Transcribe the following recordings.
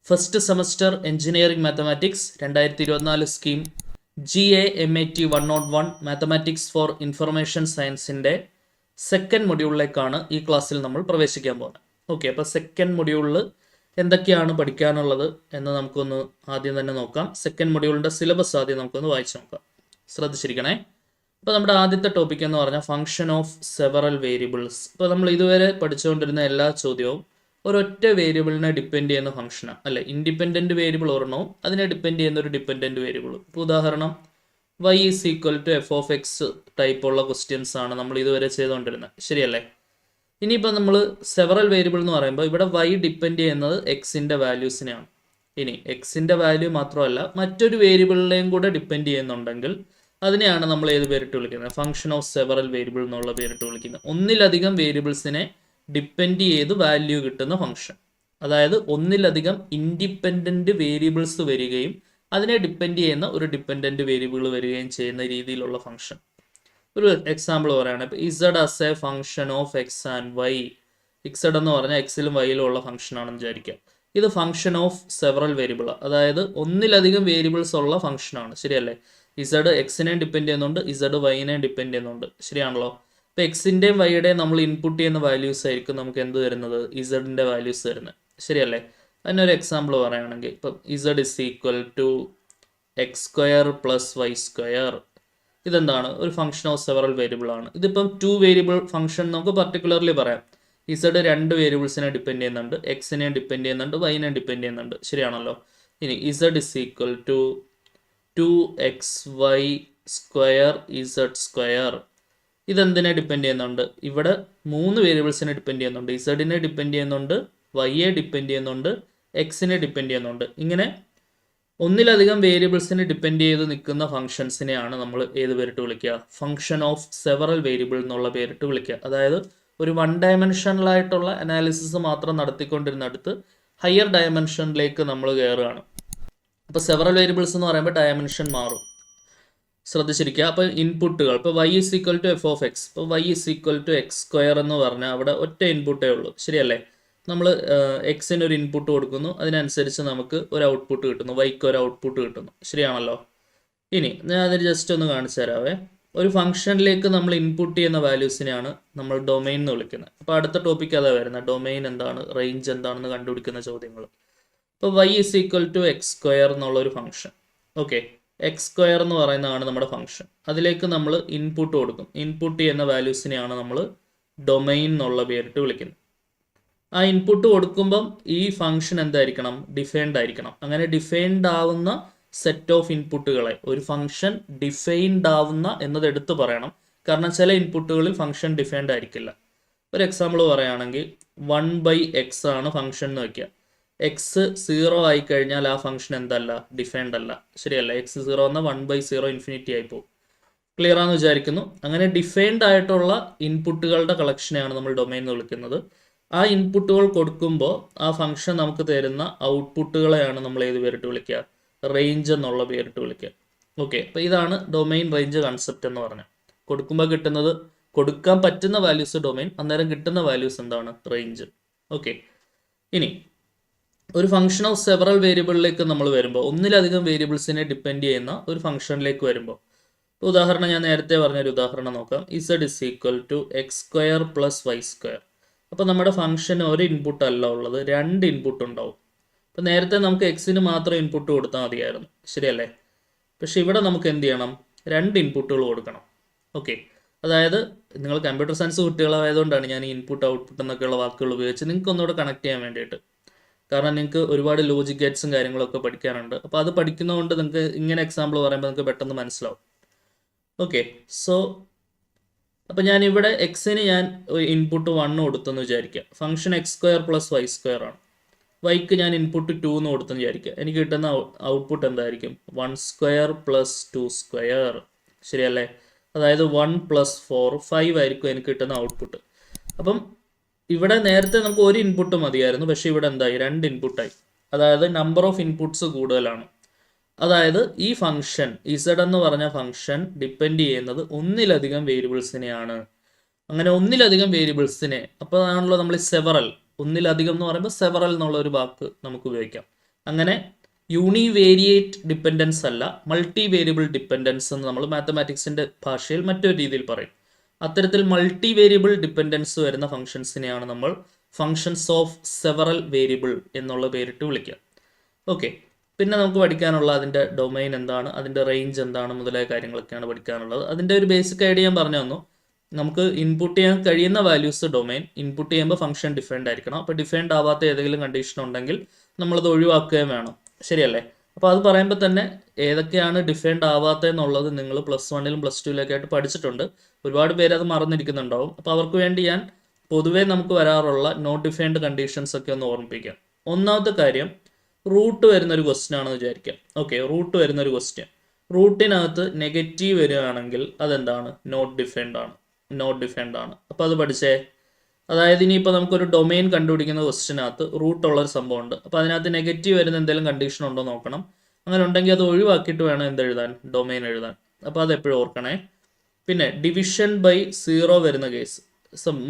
First semester engineering mathematics 2024 scheme GA-MAT 101 mathematics for information സയൻസിൻ്റെ second മൊഡ്യൂളിലേക്കാണ് ഈ ക്ലാസ്സിൽ നമ്മൾ പ്രവേശിക്കാൻ പോകുന്നത്. ഓക്കെ, അപ്പോൾ സെക്കൻഡ് മൊഡ്യൂളിൽ എന്തൊക്കെയാണ് പഠിക്കാനുള്ളത് എന്ന് നമുക്കൊന്ന് ആദ്യം തന്നെ നോക്കാം. സെക്കൻഡ് മൊഡ്യൂളിൻ്റെ സിലബസ് ആദ്യം നമുക്കൊന്ന് വായിച്ചു നോക്കാം. ശ്രദ്ധിച്ചിരിക്കണേ. ഇപ്പോൾ നമ്മുടെ ആദ്യത്തെ ടോപ്പിക് എന്ന് പറഞ്ഞാൽ ഫംഗ്ഷൻ ഓഫ് സെവറൽ വേരിയബിൾസ്. ഇപ്പോൾ നമ്മൾ ഇതുവരെ പഠിച്ചുകൊണ്ടിരുന്ന എല്ലാ ചോദ്യവും ഒരൊറ്റ വേരിയബിളിനെ ഡിപ്പെൻഡ് ചെയ്യുന്ന ഫംഗ്ഷനാണ് അല്ലെ. ഇൻഡിപെൻഡൻറ്റ് വേരിയബിൾ ഒരെണ്ണവും അതിനെ ഡിപ്പെൻഡ് ചെയ്യുന്ന ഒരു ഡിപ്പെൻഡൻറ്റ് വേരിയബിൾ. ഇപ്പോൾ ഉദാഹരണം y is equal to f(x) ടൈപ്പുള്ള ക്വസ്റ്റ്യൻസ് ആണ് നമ്മൾ ഇതുവരെ ചെയ്തുകൊണ്ടിരുന്നത്, ശരിയല്ലേ? ഇനിയിപ്പോൾ നമ്മൾ സെവറൽ വേരിയബിൾ എന്ന് പറയുമ്പോൾ ഇവിടെ y ഡിപ്പെൻഡ് ചെയ്യുന്നത് എക്സിൻ്റെ വാല്യൂസിനെയാണ്. ഇനി എക്സിൻ്റെ വാല്യൂ മാത്രമല്ല മറ്റൊരു വേരിയബിളിനെയും കൂടെ ഡിപ്പെൻഡ് ചെയ്യുന്നുണ്ടെങ്കിൽ അതിനെയാണ് നമ്മൾ ഏത് പേരിട്ട് വിളിക്കുന്നത്? ഫംഗ്ഷൻ ഓഫ് സെവറൽ വേരിയബിൾ എന്നുള്ള പേരിട്ട് വിളിക്കുന്നത്. ഒന്നിലധികം വേരിയബിൾസിനെ ഡിപ്പെൻഡ് ചെയ്ത് വാല്യൂ കിട്ടുന്ന ഫംഗ്ഷൻ, അതായത് ഒന്നിലധികം ഇൻഡിപെൻഡൻറ്റ് വേരിയബിൾസ് വരികയും അതിനെ ഡിപ്പെൻഡ് ചെയ്യുന്ന ഒരു ഡിപ്പെൻഡൻറ്റ് വേരിയബിൾ വരികയും ചെയ്യുന്ന രീതിയിലുള്ള ഫംഗ്ഷൻ. ഒരു എക്സാമ്പിൾ പറയുകയാണ്, ഇപ്പോൾ z as a function of x and y. Z എന്ന് പറഞ്ഞാൽ എക്സിലും വൈയിലും ഉള്ള ഫംഗ്ഷൻ ആണെന്ന് വിചാരിക്കുക. ഇത് ഫംഗ്ഷൻ ഓഫ് സെവറൽ വേരിയബിൾ, അതായത് ഒന്നിലധികം വേരിയബിൾസ് ഉള്ള ഫംഗ്ഷനാണ്, ശരിയല്ലേ? ഇസഡ് എക്സിനെയും ഡിപ്പെൻഡ് ചെയ്യുന്നുണ്ട്, ഇസഡ് വൈനെയും ഡിപ്പെൻഡ് ചെയ്യുന്നുണ്ട്, ശരിയാണല്ലോ? ഇപ്പോൾ എക്സിൻ്റെയും വൈയുടെയും നമ്മൾ ഇൻപുട്ട് ചെയ്യുന്ന വാല്യൂസ് ആയിരിക്കും നമുക്ക് എന്ത് തരുന്നത്? ഇസഡിൻ്റെ വാല്യൂസ് തരുന്നത്, ശരിയല്ലേ? അതിനൊരു എക്സാമ്പിൾ പറയുകയാണെങ്കിൽ ഇപ്പം z is equal to x square plus y square. ഇതെന്താണ്? ഒരു ഫംഗ്ഷൻ ഓഫ് സെവറൽ വേരിയബിൾ ആണ്. ഇതിപ്പം 2 വേരിയബിൾ ഫംഗ്ഷൻ നമുക്ക് പർട്ടിക്കുലർലി പറയാം. ഇസഡ് 2 വേരിയബിൾസിനെ ഡിപ്പെൻഡ് ചെയ്യുന്നുണ്ട്, എക്സിനെയും ഡിപ്പെൻഡ് ചെയ്യുന്നുണ്ട്, വൈനെയും ഡിപ്പെൻഡ് ചെയ്യുന്നുണ്ട്, ശരിയാണല്ലോ? ഇനി z is equal to 2xy square z square. ഇതെന്തിനെ ഡിപ്പെൻഡ് ചെയ്യുന്നുണ്ട്? ഇവിടെ 3 വേരിയബിൾസിനെ ഡിപ്പെൻഡ് ചെയ്യുന്നുണ്ട്. ഇസഡിനെ ഡിപ്പെൻഡ് ചെയ്യുന്നുണ്ട്, വൈയെ ഡിപ്പെൻഡ് ചെയ്യുന്നുണ്ട്, എക്സിനെ ഡിപ്പെൻഡ് ചെയ്യുന്നുണ്ട്. ഇങ്ങനെ ഒന്നിലധികം വേരിയബിൾസിനെ ഡിപ്പെൻഡ് ചെയ്ത് നിൽക്കുന്ന ഫംഗ്ഷൻസിനെയാണ് നമ്മൾ ഏത് പേരിട്ട് വിളിക്കുക? ഫംഗ്ഷൻ ഓഫ് സെവറൽ വേരിയബിൾ എന്നുള്ള പേരിട്ട് വിളിക്കുക. അതായത് ഒരു 1 ഡയമെൻഷനിലായിട്ടുള്ള അനാലിസിസ് മാത്രം നടത്തിക്കൊണ്ടിരുന്നിടത്ത് ഹയർ ഡയമെൻഷനിലേക്ക് നമ്മൾ കയറുകയാണ്. അപ്പോൾ സെവറൽ വേരിയബിൾസ് എന്ന് പറയുമ്പോൾ ഡയമെൻഷൻ മാറും, ശ്രദ്ധിച്ചിരിക്കുക. അപ്പോൾ ഇൻപുട്ടുകൾ, ഇപ്പോൾ y is equal to f(x), ഇപ്പോൾ y is equal to x square എന്ന് പറഞ്ഞാൽ അവിടെ ഒറ്റ ഇൻപുട്ടേ ഉള്ളൂ, ശരിയല്ലേ? നമ്മൾ എക്സിന് ഒരു ഇൻപുട്ട് കൊടുക്കുന്നു, അതിനനുസരിച്ച് നമുക്ക് ഒരു ഔട്ട്പുട്ട് കിട്ടുന്നു, വൈക്ക് ഒരു ഔട്ട്പുട്ട് കിട്ടുന്നു, ശരിയാണല്ലോ? ഇനി ഞാൻ അതിന് ജസ്റ്റ് ഒന്ന് കാണിച്ചു തരാവേ. ഒരു ഫംഗ്ഷനിലേക്ക് നമ്മൾ ഇൻപുട്ട് ചെയ്യുന്ന വാല്യൂസിനെയാണ് നമ്മൾ ഡൊമൈൻ എന്ന് വിളിക്കുന്നത്. അപ്പോൾ അടുത്ത ടോപ്പിക്ക് അതാ വരുന്നത്, ഡൊമൈൻ എന്താണ്, റേഞ്ച് എന്താണെന്ന് കണ്ടുപിടിക്കുന്ന ചോദ്യങ്ങൾ. ഇപ്പോൾ y is equal to x square എന്നുള്ളൊരു ഫംഗ്ഷൻ. ഓക്കെ, എക്സ് സ്ക്വയർ എന്ന് പറയുന്നതാണ് നമ്മുടെ ഫംഗ്ഷൻ. അതിലേക്ക് നമ്മൾ ഇൻപുട്ട് കൊടുക്കും. ഇൻപുട്ട് ചെയ്യുന്ന വാല്യൂസിനെയാണ് നമ്മൾ ഡൊമൈൻ എന്നുള്ള പേരിട്ട് വിളിക്കുന്നത്. ആ ഇൻപുട്ട് കൊടുക്കുമ്പം ഈ ഫംഗ്ഷൻ എന്തായിരിക്കണം? ഡിഫൈൻഡ് ആയിരിക്കണം. അങ്ങനെ ഡിഫൈൻഡ് ആവുന്ന സെറ്റ് ഓഫ് ഇൻപുട്ടുകളെ ഒരു ഫംഗ്ഷൻ ഡിഫൈൻഡ് ആവുന്ന എന്നത് എടുത്ത് പറയണം. കാരണം ചില ഇൻപുട്ടുകളിൽ ഫംഗ്ഷൻ ഡിഫൈൻഡ് ആയിരിക്കില്ല. ഒരു എക്സാമ്പിൾ പറയുകയാണെങ്കിൽ 1/x ആണ് ഫംഗ്ഷൻ എന്ന് വയ്ക്കുക. എക്സ് 0 ആയി കഴിഞ്ഞാൽ ആ ഫംഗ്ഷൻ എന്തല്ല? ഡിഫൈൻഡ് അല്ല, ശരിയല്ല? എക്സ് 0 എന്നാൽ 1/0 ഇൻഫിനിറ്റി ആയി പോകും. ക്ലിയർ ആണെന്ന് വിചാരിക്കുന്നു. അങ്ങനെ ഡിഫൈൻഡ് ആയിട്ടുള്ള ഇൻപുട്ടുകളുടെ കളക്ഷനെയാണ് നമ്മൾ ഡൊമൈൻ എന്ന് വിളിക്കുന്നത്. ആ ഇൻപുട്ടുകൾ കൊടുക്കുമ്പോൾ ആ ഫംഗ്ഷൻ നമുക്ക് തരുന്ന ഔട്ട്പുട്ടുകളെയാണ് നമ്മൾ ഏത് പേരിട്ട് വിളിക്കുക? റേഞ്ച് എന്നുള്ള പേരിട്ട് വിളിക്കുക. ഓക്കെ, അപ്പോൾ ഇതാണ് ഡൊമൈൻ റേഞ്ച് കൺസെപ്റ്റ് എന്ന് പറഞ്ഞാൽ. കൊടുക്കുമ്പോൾ കിട്ടുന്നത്, കൊടുക്കാൻ പറ്റുന്ന വാല്യൂസ് ഡൊമൈൻ, അന്നേരം കിട്ടുന്ന വാല്യൂസ് എന്താണ്? റേഞ്ച്. ഓക്കെ, ഇനി ഒരു ഫംഗ്ഷൻ ഓഫ് സെവറൽ വേരിയബിളിലേക്ക് നമ്മൾ വരുമ്പോൾ, ഒന്നിലധികം വേരിയബിൾസിനെ ഡിപ്പെൻഡ് ചെയ്യുന്ന ഒരു ഫംഗ്ഷനിലേക്ക് വരുമ്പോൾ, ഉദാഹരണം ഞാൻ നേരത്തെ പറഞ്ഞൊരു ഉദാഹരണം നോക്കാം. Z is equal to x square plus y square. അപ്പോൾ നമ്മുടെ ഫംഗ്ഷന് ഒരു ഇൻപുട്ട് അല്ല ഉള്ളത്, 2 ഇൻപുട്ട് ഉണ്ടാവും. അപ്പോൾ നേരത്തെ നമുക്ക് എക്സിന് മാത്രം ഇൻപുട്ട് കൊടുത്താൽ മതിയായിരുന്നു, ശരിയല്ലേ? പക്ഷേ ഇവിടെ നമുക്ക് എന്ത് ചെയ്യണം? 2 ഇൻപുട്ടുകൾ കൊടുക്കണം. ഓക്കെ, അതായത് നിങ്ങൾ കമ്പ്യൂട്ടർ സയൻസ് കുട്ടികളായതുകൊണ്ടാണ് ഞാൻ ഇൻപുട്ട് ഔട്ട്പുട്ട് എന്നൊക്കെയുള്ള വാക്കുകൾ ഉപയോഗിച്ച് നിങ്ങൾക്ക് ഒന്നുകൂടെ കണക്ട് ചെയ്യാൻ വേണ്ടിയിട്ട്. കാരണം നിങ്ങൾക്ക് ഒരുപാട് ലോജിക് ഗേറ്റ്സും കാര്യങ്ങളൊക്കെ പഠിക്കാനുണ്ട്. അപ്പോൾ അത് പഠിക്കുന്നതുകൊണ്ട് നിങ്ങൾക്ക് ഇങ്ങനെ എക്സാമ്പിൾ പറയുമ്പോൾ നിങ്ങൾക്ക് പെട്ടെന്ന് മനസ്സിലാവും. ഓക്കെ, സോ അപ്പോൾ ഞാൻ ഇവിടെ എക്സിന് ഞാൻ ഇൻപുട്ട് 1 കൊടുത്തെന്ന് വിചാരിക്കുക. Function x square plus y square ആണ്. വൈക്ക് ഞാൻ ഇൻപുട്ട് 2 എന്ന് കൊടുത്തെന്ന് വിചാരിക്കുക. എനിക്ക് കിട്ടുന്ന ഔട്ട്പുട്ട് എന്തായിരിക്കും? 1 സ്ക്വയർ പ്ലസ് 2 സ്ക്വയർ, ശരിയല്ലേ? അതായത് 1 + 4 5 ആയിരിക്കും എനിക്ക് കിട്ടുന്ന ഔട്ട്പുട്ട്. അപ്പം ഇവിടെ നേരത്തെ നമുക്ക് ഒരു ഇൻപുട്ട് മതിയായിരുന്നു, പക്ഷേ ഇവിടെ എന്തായി? 2 ഇൻപുട്ടായി. അതായത് നമ്പർ ഓഫ് ഇൻപുട്ട്സ് കൂടുതലാണ്. അതായത് ഈ ഫംഗ്ഷൻ ഇസഡ് എന്ന് പറഞ്ഞ ഫംഗ്ഷൻ ഡിപ്പെൻഡ് ചെയ്യുന്നത് ഒന്നിലധികം വേരിയബിൾസിനെയാണ്. അങ്ങനെ ഒന്നിലധികം വേരിയബിൾസിനെ, അപ്പോൾ ആണല്ലോ നമ്മൾ സെവറൽ, ഒന്നിലധികം എന്ന് പറയുമ്പോൾ സെവറൽ എന്നുള്ള ഒരു വാക്ക് നമുക്ക് ഉപയോഗിക്കാം. അങ്ങനെ യൂണിവേരിയേറ്റ് ഡിപ്പെൻഡൻസ് അല്ല, മൾട്ടി വേരിയബിൾ ഡിപ്പെൻഡൻസ് എന്ന് നമ്മൾ മാത്തമാറ്റിക്സിൻ്റെ ഭാഷയിൽ മറ്റൊരു രീതിയിൽ പറയും. അത്തരത്തിൽ മൾട്ടി വേരിയബിൾ ഡിപ്പെൻഡൻസ് വരുന്ന ഫംഗ്ഷൻസിനെയാണ് നമ്മൾ ഫംഗ്ഷൻസ് ഓഫ് സെവറൽ വേരിയബിൾ എന്നുള്ള പേരിട്ട് വിളിക്കുക. ഓക്കെ, പിന്നെ നമുക്ക് പഠിക്കാനുള്ള അതിൻ്റെ ഡൊമൈൻ എന്താണ്, അതിൻ്റെ റേഞ്ച് എന്താണ് മുതലായ കാര്യങ്ങളൊക്കെയാണ് പഠിക്കാനുള്ളത്. അതിൻ്റെ ഒരു ബേസിക് ഐഡിയ ഞാൻ പറഞ്ഞു തന്നു. നമുക്ക് ഇൻപുട്ട് ചെയ്യാൻ കഴിയുന്ന വാല്യൂസ് ഡൊമൈൻ, ഇൻപുട്ട് ചെയ്യുമ്പോൾ ഫംഗ്ഷൻ ഡിഫൈൻഡ് ആയിരിക്കണം. അപ്പോൾ ഡിഫൈൻഡ് ആവാത്ത ഏതെങ്കിലും കണ്ടീഷൻ ഉണ്ടെങ്കിൽ നമ്മളത് ഒഴിവാക്കുകയും വേണം, ശരിയല്ലേ? അപ്പോൾ അത് പറയുമ്പോൾ തന്നെ ഏതൊക്കെയാണ് ഡിഫൈൻഡ് ആവാത്തതെന്നുള്ളത് നിങ്ങൾ +1ലും +2ലും ആയിട്ട് പഠിച്ചിട്ടുണ്ട്. ഒരുപാട് പേര് അത് മറന്നിരിക്കുന്നുണ്ടാവും. അപ്പോൾ അവർക്ക് വേണ്ടി ഞാൻ പൊതുവേ നമുക്ക് വരാറുള്ള നോട്ട് ഡിഫൈൻഡ് കണ്ടീഷൻസ് ഒക്കെ ഒന്ന് ഓർമ്മിപ്പിക്കാം. ഒന്നാമത്തെ കാര്യം, റൂട്ട് വരുന്നൊരു ക്വസ്റ്റ്യൻ ആണെന്ന് വിചാരിക്കാം. ഓക്കെ, റൂട്ട് വരുന്നൊരു ക്വസ്റ്റ്യൻ, റൂട്ടിനകത്ത് നെഗറ്റീവ് വരികയാണെങ്കിൽ അതെന്താണ്? നോട്ട് ഡിഫൈൻഡ് ആണ്. അപ്പോൾ അത് പഠിച്ചേ. അതായത് ഇനിയിപ്പോൾ നമുക്കൊരു ഡൊമൈൻ കണ്ടുപിടിക്കുന്ന ക്വസ്റ്റ്യനകത്ത് റൂട്ടുള്ളൊരു സംഭവമുണ്ട്. അപ്പോൾ അതിനകത്ത് നെഗറ്റീവ് വരുന്ന എന്തെങ്കിലും കണ്ടീഷൻ ഉണ്ടോ നോക്കണം. അങ്ങനെ ഉണ്ടെങ്കിൽ അത് ഒഴിവാക്കിയിട്ട് വേണം എന്തെഴുതാൻ? ഡൊമൈൻ എഴുതാൻ. അപ്പോൾ അത് എപ്പോഴും ഓർക്കണേ. പിന്നെ ഡിവിഷൻ ബൈ 0 വരുന്ന കേസ്,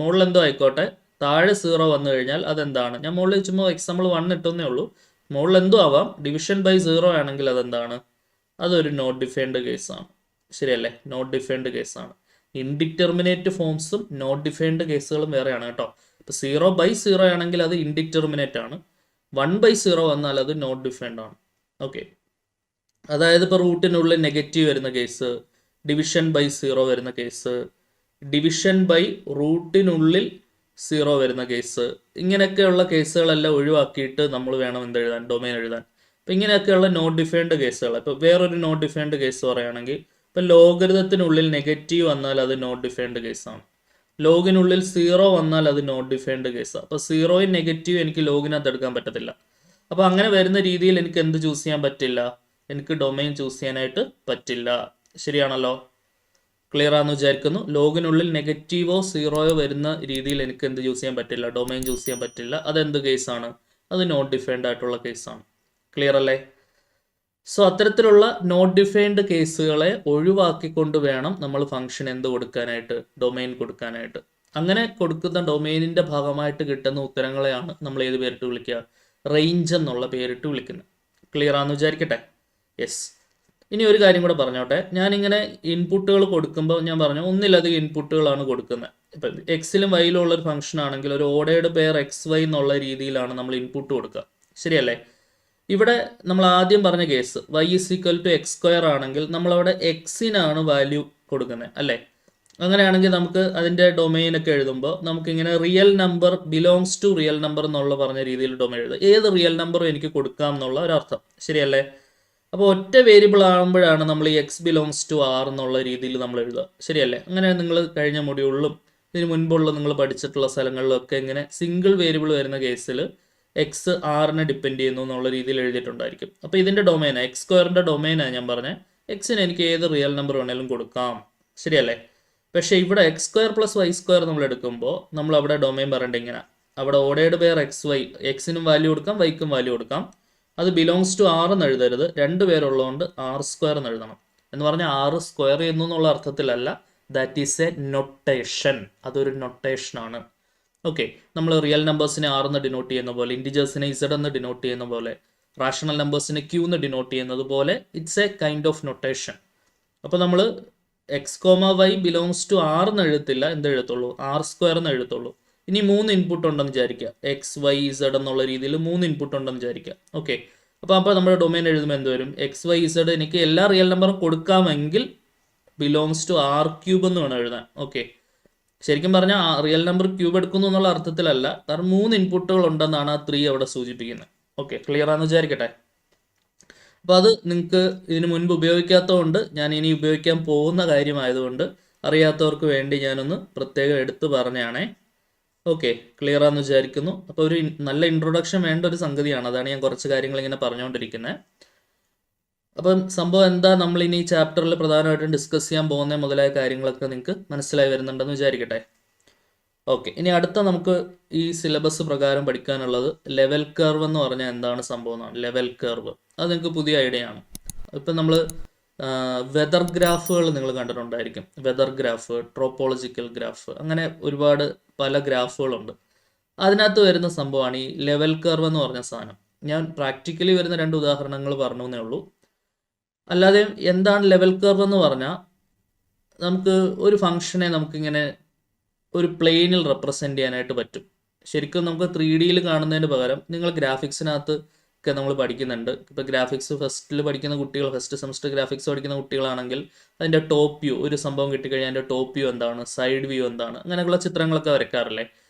മുകളിൽ എന്തോ ആയിക്കോട്ടെ, താഴെ 0 വന്നു കഴിഞ്ഞാൽ അതെന്താണ്? ഞാൻ മുകളിൽ ചുമ്മാ എക്സാമ്പിൾ 1 ഇട്ടെന്നേ ഉള്ളൂ. മുകളിൽ എന്തോ ആവാം. ഡിവിഷൻ ബൈ 0 ആണെങ്കിൽ അതെന്താണ്? അതൊരു നോട്ട് ഡിഫൈൻഡ് കേസാണ്, ശരിയല്ലേ? നോട്ട് ഡിഫൈൻഡ് കേസാണ്. ഇൻഡിറ്റർമിനേറ്റ് ഫോംസും നോട്ട് ഡിഫൈൻഡ് കേസുകളും വേറെയാണ് കേട്ടോ. ഇപ്പോൾ 0/0 ആണെങ്കിൽ അത് ഇൻഡിറ്റർമിനേറ്റ് ആണ്. 1/0 വന്നാൽ അത് നോട്ട് ഡിഫൈൻഡ് ആണ്. ഓക്കെ, അതായത് ഇപ്പോൾ റൂട്ടിനുള്ളിൽ നെഗറ്റീവ് വരുന്ന കേസ്, ഡിവിഷൻ ബൈ 0 വരുന്ന കേസ്, ഡിവിഷൻ ബൈ റൂട്ടിനുള്ളിൽ 0 വരുന്ന കേസ്, ഇങ്ങനെയൊക്കെയുള്ള കേസുകളെല്ലാം ഒഴിവാക്കിയിട്ട് നമ്മൾ വേണം എന്തെഴുതാൻ? ഡൊമൈൻ എഴുതാൻ. അപ്പോൾ ഇങ്ങനെയൊക്കെയുള്ള നോട്ട് ഡിഫൈൻഡ് കേസുകൾ. ഇപ്പോൾ വേറൊരു നോട്ട് ഡിഫൈൻഡ് കേസ് പറയുകയാണെങ്കിൽ, ഇപ്പോൾ ലോഗരിതത്തിനുള്ളിൽ നെഗറ്റീവ് വന്നാൽ അത് നോട്ട് ഡിഫൈൻഡ് കേസാണ്. ലോഗിനുള്ളിൽ 0 വന്നാൽ അത് നോട്ട് ഡിഫൈൻഡ് കേസാണ്. അപ്പോൾ 0യും നെഗറ്റീവ് എനിക്ക് ലോഗിനകത്ത് എടുക്കാൻ പറ്റത്തില്ല. അപ്പോൾ അങ്ങനെ വരുന്ന രീതിയിൽ എനിക്ക് എന്ത് ചൂസ് ചെയ്യാൻ പറ്റില്ല? എനിക്ക് ഡൊമൈൻ ചൂസ് ചെയ്യാനായിട്ട് പറ്റില്ല. ശരിയാണല്ലോ? ക്ലിയർ ആണെന്ന് വിചാരിക്കുന്നു. ലോഗിനുള്ളിൽ നെഗറ്റീവോ 0യോ വരുന്ന രീതിയിൽ എനിക്ക് എന്ത് ചൂസ് ചെയ്യാൻ പറ്റില്ല? ഡൊമൈൻ ചൂസ് ചെയ്യാൻ പറ്റില്ല. അതെന്ത് കേസാണ്? അത് നോട്ട് ഡിഫൈൻഡ് ആയിട്ടുള്ള കേസാണ്. ക്ലിയർ അല്ലേ? സോ അത്തരത്തിലുള്ള നോട്ട് ഡിഫൈൻഡ് കേസുകളെ ഒഴിവാക്കിക്കൊണ്ട് വേണം നമ്മൾ ഫംഗ്ഷൻ എന്ത് കൊടുക്കാനായിട്ട്? ഡൊമൈൻ കൊടുക്കാനായിട്ട്. അങ്ങനെ കൊടുക്കുന്ന ഡൊമൈനിൻ്റെ ഭാഗമായിട്ട് കിട്ടുന്ന ഉത്തരങ്ങളെയാണ് നമ്മൾ ഏത് പേരിട്ട് വിളിക്കുക? റേഞ്ച് എന്നുള്ള പേരിട്ട് വിളിക്കുന്നത്. ക്ലിയർ ആണെന്ന് വിചാരിക്കട്ടെ. യെസ്. ഇനി ഒരു കാര്യം കൂടെ പറഞ്ഞോട്ടെ. ഞാനിങ്ങനെ ഇൻപുട്ടുകൾ കൊടുക്കുമ്പോൾ ഞാൻ പറഞ്ഞു ഒന്നിലധികം ഇൻപുട്ടുകളാണ് കൊടുക്കുന്നത്. ഇപ്പം എക്സിലും വൈയിലും ഉള്ളൊരു ഫംഗ്ഷൻ ആണെങ്കിൽ ഒരു ഓർഡേർഡ് പെയർ XY എന്നുള്ള രീതിയിലാണ് നമ്മൾ ഇൻപുട്ട് കൊടുക്കുക, ശരിയല്ലേ? ഇവിടെ നമ്മൾ ആദ്യം പറഞ്ഞ കേസ് y = x² ആണെങ്കിൽ നമ്മളവിടെ എക്സിനാണ് വാല്യൂ കൊടുക്കുന്നത്, അല്ലേ? അങ്ങനെയാണെങ്കിൽ നമുക്ക് അതിൻ്റെ ഡൊമൈനൊക്കെ എഴുതുമ്പോൾ നമുക്കിങ്ങനെ real number belongs to real number എന്നുള്ള പറഞ്ഞ രീതിയിൽ ഡൊമൈൻ എഴുതുക. ഏത് റിയൽ നമ്പറും എനിക്ക് കൊടുക്കാം എന്നുള്ള ഒരർത്ഥം, ശരിയല്ലേ? അപ്പോൾ ഒറ്റ വേരിയബിൾ ആകുമ്പോഴാണ് നമ്മൾ ഈ x belongs to R എന്നുള്ള രീതിയിൽ നമ്മൾ എഴുതുക, ശരിയല്ലേ? അങ്ങനെ നിങ്ങൾ കഴിഞ്ഞ മൊഡ്യൂളിലും ഇതിന് മുൻപുള്ള നിങ്ങൾ പഠിച്ചിട്ടുള്ള സ്ഥലങ്ങളിലൊക്കെ ഇങ്ങനെ സിംഗിൾ വേരിയബിൾ വരുന്ന കേസിൽ x Rനെ ഡിപ്പെൻഡ് ചെയ്യുന്നു എന്നുള്ള രീതിയിൽ എഴുതിയിട്ടുണ്ടായിരിക്കും. അപ്പോൾ ഇതിൻ്റെ ഡൊമൈനാണ് x² ഡൊമൈനാണ് ഞാൻ പറഞ്ഞത്. എക്സിന് എനിക്ക് ഏത് റിയൽ നമ്പർ വേണമെങ്കിലും കൊടുക്കാം, ശരിയല്ലേ? പക്ഷേ ഇവിടെ x² + y² നമ്മൾ എടുക്കുമ്പോൾ നമ്മൾ അവിടെ ഡൊമൈൻ പറയേണ്ടത് ഇങ്ങനെ, അവിടെ ഓർഡേർഡ് പെയർ XY, എക്സിനും വാല്യൂ കൊടുക്കാം വൈക്കും വാല്യൂ കൊടുക്കാം. അത് ബിലോങ്സ് ടു R എന്ന് എഴുതരുത്, 2 പേരുള്ളതുകൊണ്ട് R² എന്ന് എഴുതണം. എന്ന് പറഞ്ഞാൽ R സ്ക്വയർ ചെയ്യുന്നു എന്നുള്ള അർത്ഥത്തിലല്ല, ദാറ്റ് ഈസ് എ നൊട്ടേഷൻ. അതൊരു നൊട്ടേഷനാണ്. ഓക്കെ, നമ്മൾ റിയൽ നമ്പേഴ്സിനെ R എന്ന് ഡിനോട്ട് ചെയ്യുന്ന പോലെ, ഇൻറ്റിജേഴ്സിനെ Z എന്ന് ഡിനോട്ട് ചെയ്യുന്ന പോലെ, റാഷണൽ നമ്പേഴ്സിനെ Q എന്ന് ഡിനോട്ട് ചെയ്യുന്നത് പോലെ it's a kind of notation. അപ്പോൾ നമ്മൾ x, y belongs to R എന്ന് എഴുതത്തില്ല, എന്ത് എഴുതത്തുള്ളൂ? R² എന്ന് എഴുതത്തുള്ളൂ. ഇനി 3 ഇൻപുട്ട് ഉണ്ടെന്ന് വിചാരിക്കുക, x, y, z എന്നുള്ള രീതിയിൽ 3 ഇൻപുട്ട് ഉണ്ടെന്ന് വിചാരിക്കുക. ഓക്കെ, അപ്പോൾ നമ്മുടെ ഡൊമൈൻ എഴുതുമ്പോൾ എന്ത് വരും? x, y, z എനിക്ക് എല്ലാ റിയൽ നമ്പറും കൊടുക്കാമെങ്കിൽ ബിലോങ്സ് ടു R³ എന്ന് വേണം എഴുതാൻ. ഓക്കെ, ശരിക്കും പറഞ്ഞാൽ റിയൽ നമ്പർ ക്യൂബ് എടുക്കുന്നു എന്നുള്ള അർത്ഥത്തിലല്ല, കാരണം 3 ഇൻപുട്ടുകൾ ഉണ്ടെന്നാണ് ആ 3 അവിടെ സൂചിപ്പിക്കുന്നത്. ഓക്കെ, ക്ലിയർ ആണെന്ന് വിചാരിക്കട്ടെ. അപ്പോൾ അത് നിങ്ങൾക്ക് ഇതിന് മുൻപ് ഉപയോഗിക്കാത്തതുകൊണ്ട് ഞാൻ ഇനി ഉപയോഗിക്കാൻ പോകുന്ന കാര്യമായതുകൊണ്ട് അറിയാത്തവർക്ക് വേണ്ടി ഞാനൊന്ന് പ്രത്യേകം എടുത്തു പറഞ്ഞാണേ. ഓക്കെ, ക്ലിയർ ആണെന്ന് വിചാരിക്കുന്നു. അപ്പോൾ ഒരു നല്ല ഇൻട്രൊഡക്ഷൻ വേണ്ട ഒരു സംഗതിയാണ്, അതാണ് ഞാൻ കുറച്ച് കാര്യങ്ങൾ ഇങ്ങനെ പറഞ്ഞുകൊണ്ടിരിക്കുന്നത്. അപ്പം സംഭവം എന്താ നമ്മൾ ഇനി ഈ ചാപ്റ്ററിൽ പ്രധാനമായിട്ടും ഡിസ്കസ് ചെയ്യാൻ പോകുന്ന മുതലായ കാര്യങ്ങളൊക്കെ നിങ്ങൾക്ക് മനസ്സിലായി വരുന്നുണ്ടെന്ന് വിചാരിക്കട്ടെ. ഓക്കെ, ഇനി അടുത്ത നമുക്ക് ഈ സിലബസ് പ്രകാരം പഠിക്കാനുള്ളത് ലെവൽ കർവ് എന്ന് പറഞ്ഞാൽ എന്താണ് സംഭവം എന്നാണ്. ലെവൽ കർവ് അത് നിങ്ങൾക്ക് പുതിയ ഐഡിയ ആണ്. ഇപ്പം നമ്മൾ വെതർ ഗ്രാഫുകൾ നിങ്ങൾ കണ്ടിട്ടുണ്ടായിരിക്കും. വെതർ ഗ്രാഫ്, ട്രോപ്പോളജിക്കൽ ഗ്രാഫ്, അങ്ങനെ ഒരുപാട് പല ഗ്രാഫുകളുണ്ട്. അതിനകത്ത് വരുന്ന സംഭവമാണ് ഈ ലെവൽ കർവ് എന്ന് പറഞ്ഞ സാധനം. ഞാൻ പ്രാക്ടിക്കലി വരുന്ന 2 ഉദാഹരണങ്ങൾ പറഞ്ഞു എന്നേ ഉള്ളൂ. അല്ലാതെ എന്താണ് ലെവൽ കർവ് എന്ന് പറഞ്ഞാൽ നമുക്ക് ഒരു ഫംഗ്ഷനെ നമുക്കിങ്ങനെ ഒരു പ്ലെയിനിൽ റെപ്രസെൻ്റ് ചെയ്യാനായിട്ട് പറ്റും. ശരിക്കും നമുക്ക് 3D കാണുന്നതിന് പകരം നിങ്ങൾ ഗ്രാഫിക്സിനകത്ത് ഒക്കെ നമ്മൾ പഠിക്കുന്നുണ്ട്. ഇപ്പോൾ ഗ്രാഫിക്സ് ഫസ്റ്റിൽ പഠിക്കുന്ന കുട്ടികൾ, ഫസ്റ്റ് സെമസ്റ്റർ ഗ്രാഫിക്സ് പഠിക്കുന്ന കുട്ടികളാണെങ്കിൽ അതിൻ്റെ ടോപ്പ് വ്യൂ, ഒരു സംഭവം കിട്ടിക്കഴിഞ്ഞാൽ അതിൻ്റെ ടോപ്പ് വ്യൂ എന്താണ്, സൈഡ് വ്യൂ എന്താണ്, അങ്ങനെയുള്ള ചിത്രങ്ങളൊക്കെ വരയ്ക്കാറില്ലേ.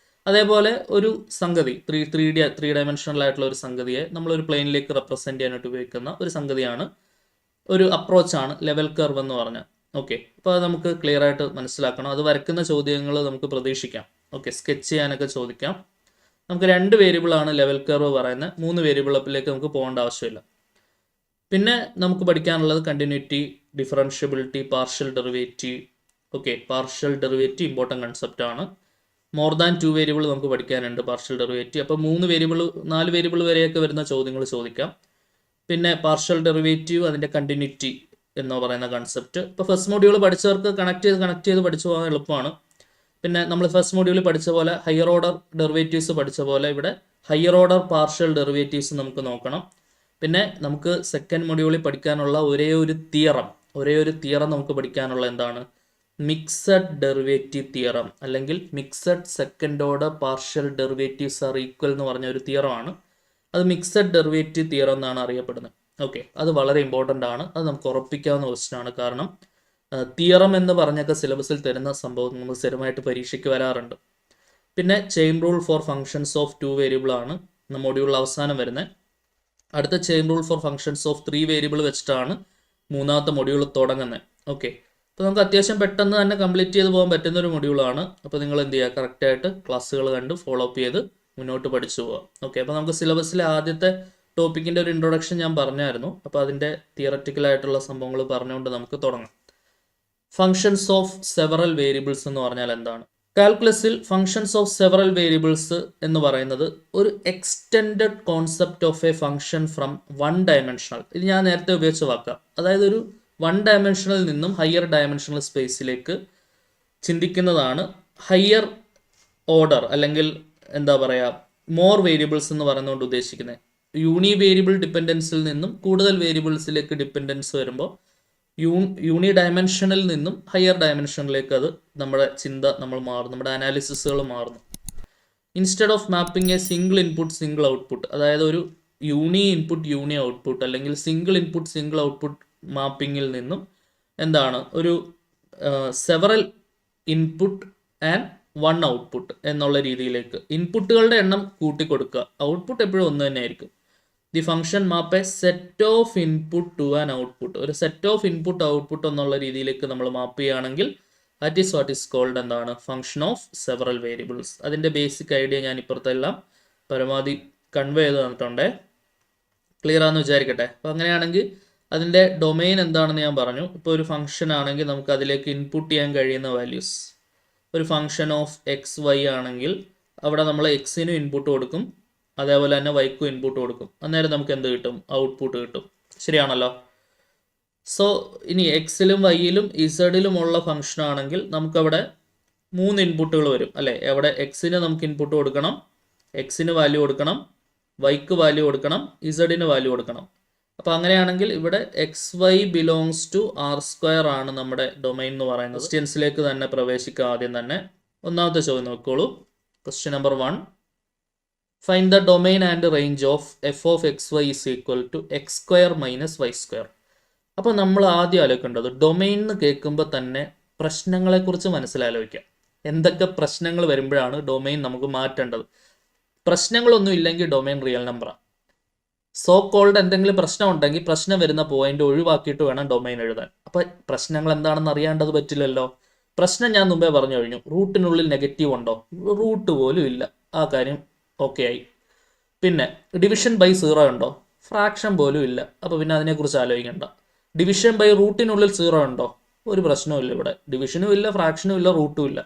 അതേപോലെ ഒരു സംഗതി 3 ഡയമെൻഷണൽ ആയിട്ടുള്ള ഒരു സംഗതിയെ നമ്മളൊരു പ്ലെയിനിലേക്ക് റെപ്രസെൻ്റ് ചെയ്യാനായിട്ട് ഉപയോഗിക്കുന്ന ഒരു സംഗതിയാണ്, ഒരു അപ്രോച്ചാണ് ലെവൽ കർവ് എന്ന് പറഞ്ഞാൽ. ഓക്കെ, അപ്പോൾ അത് നമുക്ക് ക്ലിയർ ആയിട്ട് മനസ്സിലാക്കണം. അത് വരയ്ക്കുന്ന ചോദ്യങ്ങൾ നമുക്ക് പ്രതീക്ഷിക്കാം. ഓക്കെ, സ്കെച്ച് ചെയ്യാനൊക്കെ ചോദിക്കാം. നമുക്ക് 2 വേരിയബിളാണ് ലെവൽ കർവ് പറയുന്നത്. 3 വേരിയബിളിലേക്ക് നമുക്ക് പോകേണ്ട ആവശ്യമില്ല. പിന്നെ നമുക്ക് പഠിക്കാനുള്ളത് continuity, differentiability, partial derivative. Okay, partial derivative important concept ആണ്. മോർ ദാൻ 2 വേരിയബിൾ നമുക്ക് പഠിക്കാനുണ്ട് പാർഷ്യൽ ഡെറിവേറ്റീവ്. അപ്പോൾ 3 വേരിയബിൾ 4 വേരിയബിൾ വരെയൊക്കെ വരുന്ന ചോദ്യങ്ങൾ ചോദിക്കാം. പിന്നെ പാർഷ്യൽ ഡെറിവേറ്റീവ്, അതിൻ്റെ കണ്ടിന്യൂറ്റി എന്ന് പറയുന്ന കൺസെപ്റ്റ്. ഇപ്പോൾ ഫസ്റ്റ് മൊഡ്യൂൾ പഠിച്ചവർക്ക് കണക്ട് ചെയ്ത് പഠിച്ചു പോകാൻ എളുപ്പമാണ്. പിന്നെ നമ്മൾ ഫസ്റ്റ് മൊഡ്യൂളിൽ പഠിച്ച പോലെ ഹയർ ഓർഡർ ഡെറിവേറ്റീവ്സ് പഠിച്ച പോലെ ഇവിടെ ഹയർ ഓർഡർ പാർഷ്യൽ ഡെറിവേറ്റീവ്സ് നമുക്ക് നോക്കണം. പിന്നെ നമുക്ക് സെക്കൻഡ് മൊഡ്യൂളിൽ പഠിക്കാനുള്ള ഒരേ ഒരു തിയറം നമുക്ക് പഠിക്കാനുള്ള എന്താണ്, മിക്സഡ് ഡെറിവേറ്റീവ് തിയറം, അല്ലെങ്കിൽ mixed second order partial derivatives are equal എന്ന് പറഞ്ഞ ഒരു തിയറമാണ്. അത് മിക്സഡ് ഡെറിവേറ്റീവ് തിയറം എന്നാണ് അറിയപ്പെടുന്നത്. ഓക്കെ, അത് വളരെ ഇമ്പോർട്ടൻ്റ് ആണ്. അത് നമുക്ക് ഉറപ്പിക്കാവുന്ന ക്വസ്റ്റ്യൻ ആണ്. കാരണം തിയറം എന്ന് പറഞ്ഞൊക്കെ സിലബസിൽ തരുന്ന സംഭവം നമുക്ക് സ്ഥിരമായിട്ട് പരീക്ഷയ്ക്ക് വരാറുണ്ട്. പിന്നെ chain rule for functions of 2 variable ആണ് മൊഡ്യൂളിൽ അവസാനം വരുന്നത്. അടുത്ത chain rule for functions of 3 variable വെച്ചിട്ടാണ് 3ാമത്തെ മൊഡ്യൂൾ തുടങ്ങുന്നത്. ഓക്കെ, അപ്പോൾ നമുക്ക് അത്യാവശ്യം പെട്ടെന്ന് തന്നെ കംപ്ലീറ്റ് ചെയ്ത് പോകാൻ പറ്റുന്ന ഒരു മൊഡ്യൂളാണ്. അപ്പോൾ നിങ്ങൾ എന്ത് ചെയ്യുക, കറക്റ്റായിട്ട് ക്ലാസ്സുകൾ കണ്ട് ഫോളോ അപ്പ് ചെയ്ത് മുന്നോട്ട് പഠിച്ചു പോകാം. ഓക്കെ, അപ്പോൾ നമുക്ക് സിലബസിലെ ആദ്യത്തെ ടോപ്പിക്കിൻ്റെ ഒരു ഇൻട്രൊഡക്ഷൻ ഞാൻ പറഞ്ഞായിരുന്നു. അപ്പോൾ അതിൻ്റെ തിയററ്റിക്കലായിട്ടുള്ള സംഭവങ്ങൾ പറഞ്ഞുകൊണ്ട് നമുക്ക് തുടങ്ങാം. ഫങ്ഷൻസ് ഓഫ് സെവറൽ വേരിയബിൾസ് എന്ന് പറഞ്ഞാൽ എന്താണ്? കാൽക്കുലസിൽ ഫങ്ഷൻസ് ഓഫ് സെവറൽ വേരിയബിൾസ് എന്ന് പറയുന്നത് ഒരു extended concept of A function from 1 dimensional. ഇത് ഞാൻ നേരത്തെ ഉപയോഗിച്ച വാക്കാം. അതായത് ഒരു 1 ഡയമെൻഷനിൽ നിന്നും ഹയർ ഡയമെൻഷണൽ സ്പേസിലേക്ക് ചിന്തിക്കുന്നതാണ് ഹയർ ഓർഡർ, അല്ലെങ്കിൽ എന്താ പറയുക, മോർ വേരിയബിൾസ് എന്ന് പറയുന്നതുകൊണ്ട് ഉദ്ദേശിക്കുന്നത്. യൂണി വേരിയബിൾ ഡിപ്പെൻഡൻസിൽ നിന്നും കൂടുതൽ വേരിയബിൾസിലേക്ക് ഡിപ്പെൻഡൻസ് വരുമ്പോൾ യൂണി ഡയമെൻഷനിൽ നിന്നും ഹയർ ഡയമെൻഷനിലേക്ക് അത് നമ്മുടെ ചിന്ത മാറും, നമ്മുടെ അനാലിസിസുകൾ മാറുന്നു. Instead of mapping A single input single output, അതായത് ഒരു യൂണി ഇൻപുട്ട് യൂണി ഔട്ട്പുട്ട് അല്ലെങ്കിൽ സിംഗിൾ ഇൻപുട്ട് സിംഗിൾ ഔട്ട്പുട്ട് മാപ്പിങ്ങിൽ നിന്നും എന്താണ് ഒരു സെവറൽ ഇൻപുട്ട് ആൻഡ് 1 ഔട്ട്പുട്ട് എന്നുള്ള രീതിയിലേക്ക് ഇൻപുട്ടുകളുടെ എണ്ണം കൂട്ടിക്കൊടുക്കുക, ഔട്ട്പുട്ട് എപ്പോഴും ഒന്ന് തന്നെ ആയിരിക്കും. The function map a set of input to an output, ഒരു സെറ്റ് ഓഫ് ഇൻപുട്ട് ഔട്ട്പുട്ട് എന്നുള്ള രീതിയിലേക്ക് നമ്മൾ മാപ്പ് ചെയ്യുകയാണെങ്കിൽ that is what is called എന്താണ്, ഫംഗ്ഷൻ ഓഫ് സെവറൽ വേരിയബിൾസ്. അതിൻ്റെ ബേസിക് ഐഡിയ ഞാൻ ഇപ്പുറത്തെല്ലാം പരമാവധി കൺവേ ചെയ്ത് തന്നിട്ടുണ്ടേ. ക്ലിയർ ആണെന്ന് വിചാരിക്കട്ടെ. അപ്പോൾ അങ്ങനെയാണെങ്കിൽ അതിൻ്റെ ഡൊമെയിൻ എന്താണെന്ന് ഞാൻ പറഞ്ഞു. ഇപ്പോൾ ഒരു ഫംഗ്ഷൻ ആണെങ്കിൽ നമുക്ക് അതിലേക്ക് ഇൻപുട്ട് ചെയ്യാൻ കഴിയുന്ന വാല്യൂസ്, ഒരു ഫംഗ്ഷൻ ഓഫ് എക്സ് വൈ ആണെങ്കിൽ അവിടെ നമ്മൾ എക്സിനും ഇൻപുട്ട് കൊടുക്കും, അതേപോലെ തന്നെ വൈക്കും ഇൻപുട്ട് കൊടുക്കും. അന്നേരം നമുക്ക് എന്ത് കിട്ടും, ഔട്ട്പുട്ട് കിട്ടും. ശരിയാണല്ലോ. സോ ഇനി എക്സിലും വൈയിലും ഇസഡിലുമുള്ള ഫംഗ്ഷൻ ആണെങ്കിൽ നമുക്കവിടെ 3 ഇൻപുട്ടുകൾ വരും അല്ലേ. അവിടെ എക്സിന് നമുക്ക് ഇൻപുട്ട് കൊടുക്കണം, എക്സിന് വാല്യൂ കൊടുക്കണം, വൈക്ക് വാല്യൂ കൊടുക്കണം, ഇസഡിന് വാല്യൂ കൊടുക്കണം. അപ്പോൾ അങ്ങനെയാണെങ്കിൽ ഇവിടെ X y belongs to R² ആണ് നമ്മുടെ ഡൊമൈൻ എന്ന് പറയുന്നത്. ക്വസ്റ്റ്യൻസിലേക്ക് തന്നെ പ്രവേശിക്കുക. ആദ്യം തന്നെ ഒന്നാമത്തെ ചോദ്യം നോക്കിക്കോളൂ. Question number 1, find the domain and range of f of x y is equal to x² - y². അപ്പോൾ നമ്മൾ ആദ്യം ആലോചിക്കേണ്ടത്, ഡൊമൈൻ എന്ന് കേൾക്കുമ്പോൾ തന്നെ പ്രശ്നങ്ങളെക്കുറിച്ച് മനസ്സിലാലോചിക്കാം. എന്തൊക്കെ പ്രശ്നങ്ങൾ വരുമ്പോഴാണ് ഡൊമൈൻ നമുക്ക് മാറ്റേണ്ടത്. പ്രശ്നങ്ങളൊന്നും ഇല്ലെങ്കിൽ ഡൊമൈൻ റിയൽ നമ്പറാണ്. സോ കോൾഡ് എന്തെങ്കിലും പ്രശ്നം ഉണ്ടെങ്കിൽ പ്രശ്നം വരുന്ന പോയിന്റ് ഒഴിവാക്കിയിട്ട് വേണം ഡൊമൈൻ എഴുതാൻ. അപ്പോൾ പ്രശ്നങ്ങൾ എന്താണെന്ന് അറിയാണ്ടത് പറ്റില്ലല്ലോ. പ്രശ്നം ഞാൻ മുമ്പേ പറഞ്ഞു കഴിഞ്ഞു. റൂട്ടിനുള്ളിൽ നെഗറ്റീവ് ഉണ്ടോ? റൂട്ട് പോലും ഇല്ല. ആ കാര്യം ഓക്കെ ആയി. പിന്നെ ഡിവിഷൻ ബൈ 0 ഉണ്ടോ? ഫ്രാക്ഷൻ പോലും ഇല്ല. അപ്പോൾ പിന്നെ അതിനെക്കുറിച്ച് ആലോചിക്കേണ്ട. ഡിവിഷൻ ബൈ റൂട്ടിനുള്ളിൽ 0 ഉണ്ടോ? ഒരു പ്രശ്നവും ഇല്ല. ഇവിടെ ഡിവിഷനും ഇല്ല, ഫ്രാക്ഷനും ഇല്ല, റൂട്ടും ഇല്ല.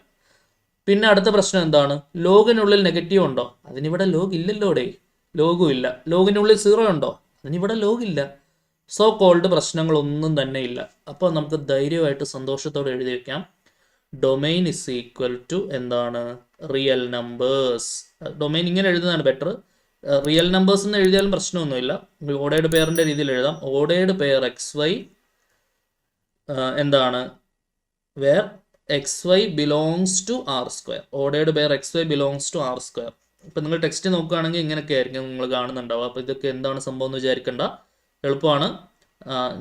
പിന്നെ അടുത്ത പ്രശ്നം എന്താണ്? ലോഗിനുള്ളിൽ നെഗറ്റീവ് ഉണ്ടോ? അതിനിവിടെ ലോഗ് ഇല്ലല്ലോ. ലോഗും ഇല്ല. ലോഗിനുള്ളിൽ 0 ഉണ്ടോ? അതിനിവിടെ ലോഗ് ഇല്ല. സോ കോൾഡ് പ്രശ്നങ്ങളൊന്നും തന്നെ ഇല്ല. അപ്പോൾ നമുക്ക് ധൈര്യമായിട്ട് സന്തോഷത്തോടെ എഴുതി വെക്കാം, ഡൊമൈൻ ഇസ് ഈക്വൽ ടു എന്താണ്, റിയൽ നമ്പേഴ്സ്. ഡൊമൈൻ ഇങ്ങനെ എഴുതുന്നതാണ് ബെറ്റർ. റിയൽ നമ്പേഴ്സ് എന്ന് എഴുതിയാലും പ്രശ്നമൊന്നുമില്ല, ഓഡേഡ് പെയറിൻ്റെ രീതിയിൽ എഴുതാം. ഓഡേഡ് പെയർ എക്സ് വൈ എന്താണ്, where x y belongs to R square. ഓഡേഡ് pair x y belongs to R square. ഇപ്പം നിങ്ങൾ ടെക്സ്റ്റ് നോക്കുകയാണെങ്കിൽ ഇങ്ങനെയൊക്കെ ആയിരിക്കും നിങ്ങൾ കാണുന്നുണ്ടാവുക. അപ്പോൾ ഇതൊക്കെ എന്താണ് സംഭവം എന്ന് വിചാരിക്കേണ്ട, എളുപ്പമാണ്.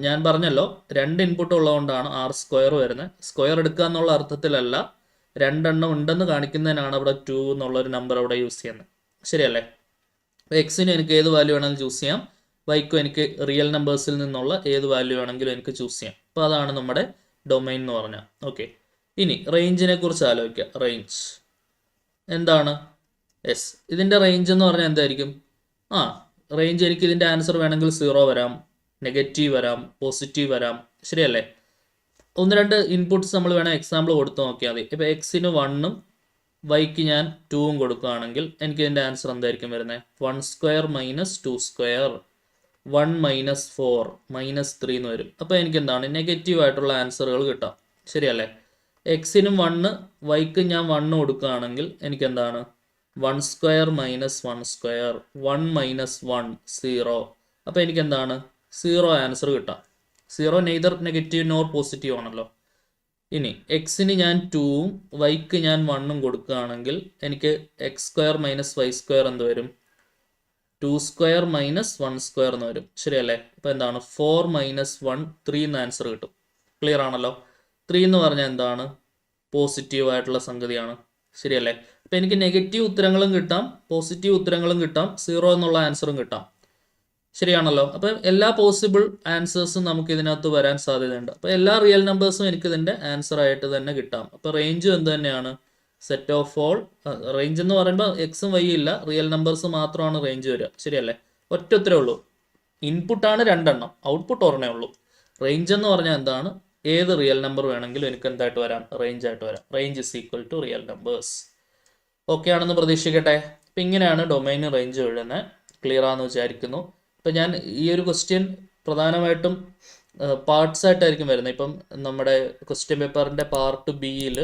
ഞാൻ പറഞ്ഞല്ലോ 2 ഇൻപുട്ട് ഉള്ളതുകൊണ്ടാണ് ആർ സ്ക്വയർ വരുന്നത്. സ്ക്വയർ എടുക്കുക എന്നുള്ള അർത്ഥത്തിലല്ല, 2 എണ്ണം ഉണ്ടെന്ന് കാണിക്കുന്നതിനാണ് അവിടെ 2 എന്നുള്ളൊരു നമ്പർ അവിടെ യൂസ് ചെയ്യുന്നത്. ശരിയല്ലേ? അപ്പോൾ എക്സിന് എനിക്ക് ഏത് വാല്യൂ വേണമെങ്കിലും ചൂസ് ചെയ്യാം, വൈക്കും എനിക്ക് റിയൽ നമ്പേഴ്സിൽ നിന്നുള്ള ഏത് വാല്യൂ വേണമെങ്കിലും എനിക്ക് ചൂസ് ചെയ്യാം. അപ്പോൾ അതാണ് നമ്മുടെ ഡൊമൈൻ എന്ന് പറഞ്ഞാൽ. ഓക്കെ, ഇനി റേഞ്ചിനെ കുറിച്ച് ആലോചിക്കുക. റേഞ്ച് എന്താണ്? യെസ്, ഇതിൻ്റെ റേഞ്ച് എന്ന് പറഞ്ഞാൽ എന്തായിരിക്കും? റേഞ്ച് എനിക്ക് ഇതിൻ്റെ ആൻസർ വേണമെങ്കിൽ 0 വരാം, നെഗറ്റീവ് വരാം, പോസിറ്റീവ് വരാം. ശരിയല്ലേ? 1-2 ഇൻപുട്ട്സ് നമ്മൾ വേണം എക്സാമ്പിൾ കൊടുത്ത് നോക്കിയാൽ മതി. ഇപ്പോൾ എക്സിന് 1ഉം വൈക്ക് ഞാൻ 2ഉം കൊടുക്കുകയാണെങ്കിൽ എനിക്ക് ഇതിൻ്റെ ആൻസർ എന്തായിരിക്കും വരുന്നത്? 1 square minus 2 square, 1 minus 4 minus 3 എന്ന് വരും. അപ്പോൾ എനിക്ക് എന്താണ്? നെഗറ്റീവ് ആയിട്ടുള്ള ആൻസറുകൾ കിട്ടാം. ശരിയല്ലേ? എക്സിനും 1, വൈക്ക് ഞാൻ 1 കൊടുക്കുകയാണെങ്കിൽ എനിക്ക് എന്താണ്? 1 സ്ക്വയർ മൈനസ് 1 സ്ക്വയർ, 1 മൈനസ് 1 0. അപ്പോൾ എനിക്ക് എന്താണ്? 0 ആൻസർ കിട്ടാം. 0 നെയ്തർ നെഗറ്റീവ് നോർ പോസിറ്റീവ് ആണല്ലോ. ഇനി എക്സിന് ഞാൻ 2ഉം വൈക്ക് ഞാൻ 1ഉം കൊടുക്കുകയാണെങ്കിൽ എനിക്ക് x square minus y square എന്ത് വരും? 2 സ്ക്വയർ മൈനസ് 1 സ്ക്വയർ എന്ന് വരും. ശരിയല്ലേ? അപ്പോൾ എന്താണ്? 4 മൈനസ് 1 3 എന്ന് ആൻസർ കിട്ടും. ക്ലിയർ ആണല്ലോ? 3 എന്ന് പറഞ്ഞാൽ എന്താണ്? പോസിറ്റീവ് ആയിട്ടുള്ള സംഗതിയാണ്. ശരിയല്ലേ? അപ്പോൾ എനിക്ക് നെഗറ്റീവ് ഉത്തരങ്ങളും കിട്ടാം, പോസിറ്റീവ് ഉത്തരങ്ങളും കിട്ടാം, 0 എന്നുള്ള ആൻസറും കിട്ടാം. ശരിയാണല്ലോ? അപ്പം എല്ലാ പോസിബിൾ ആൻസേഴ്സും നമുക്ക് ഇതിനകത്ത് വരാൻ സാധ്യതയുണ്ട്. അപ്പോൾ എല്ലാ റിയൽ നമ്പേഴ്സും എനിക്ക് ഇതിൻ്റെ ആൻസർ ആയിട്ട് തന്നെ കിട്ടാം. അപ്പോൾ റേഞ്ചും എന്ത് തന്നെയാണ്? Set of all. റേഞ്ച് എന്ന് പറയുമ്പോൾ എക്സും വൈ ഇല്ല, റിയൽ നമ്പേഴ്സ് മാത്രമാണ് റേഞ്ച് വരിക. ശരിയല്ലേ? ഒറ്റ ഉത്തരേ ഉള്ളൂ. ഇൻപുട്ടാണ് 2 എണ്ണം, ഔട്ട്പുട്ട് ഒരെണ്ണേ ഉള്ളൂ. റേഞ്ച് എന്ന് പറഞ്ഞാൽ എന്താണ്? ഏത് റിയൽ നമ്പർ വേണമെങ്കിലും എനിക്ക് എന്തായിട്ട് വരാം? റേഞ്ച് ആയിട്ട് വരാം. Range is equal to real numbers. Okay ആണെന്ന് പ്രതീക്ഷിക്കട്ടെ. അപ്പം ഇങ്ങനെയാണ് ഡൊമൈൻ റേഞ്ച് എഴുതുന്നത്. ക്ലിയർ ആണെന്ന് വിചാരിക്കുന്നു. ഇപ്പം ഞാൻ ഈ ഒരു ക്വസ്റ്റ്യൻ പ്രധാനമായിട്ടും പാർട്സ് ആയിട്ടായിരിക്കും വരുന്നത്. ഇപ്പം നമ്മുടെ ക്വസ്റ്റ്യൻ പേപ്പറിൻ്റെ പാർട്ട് ബിയിൽ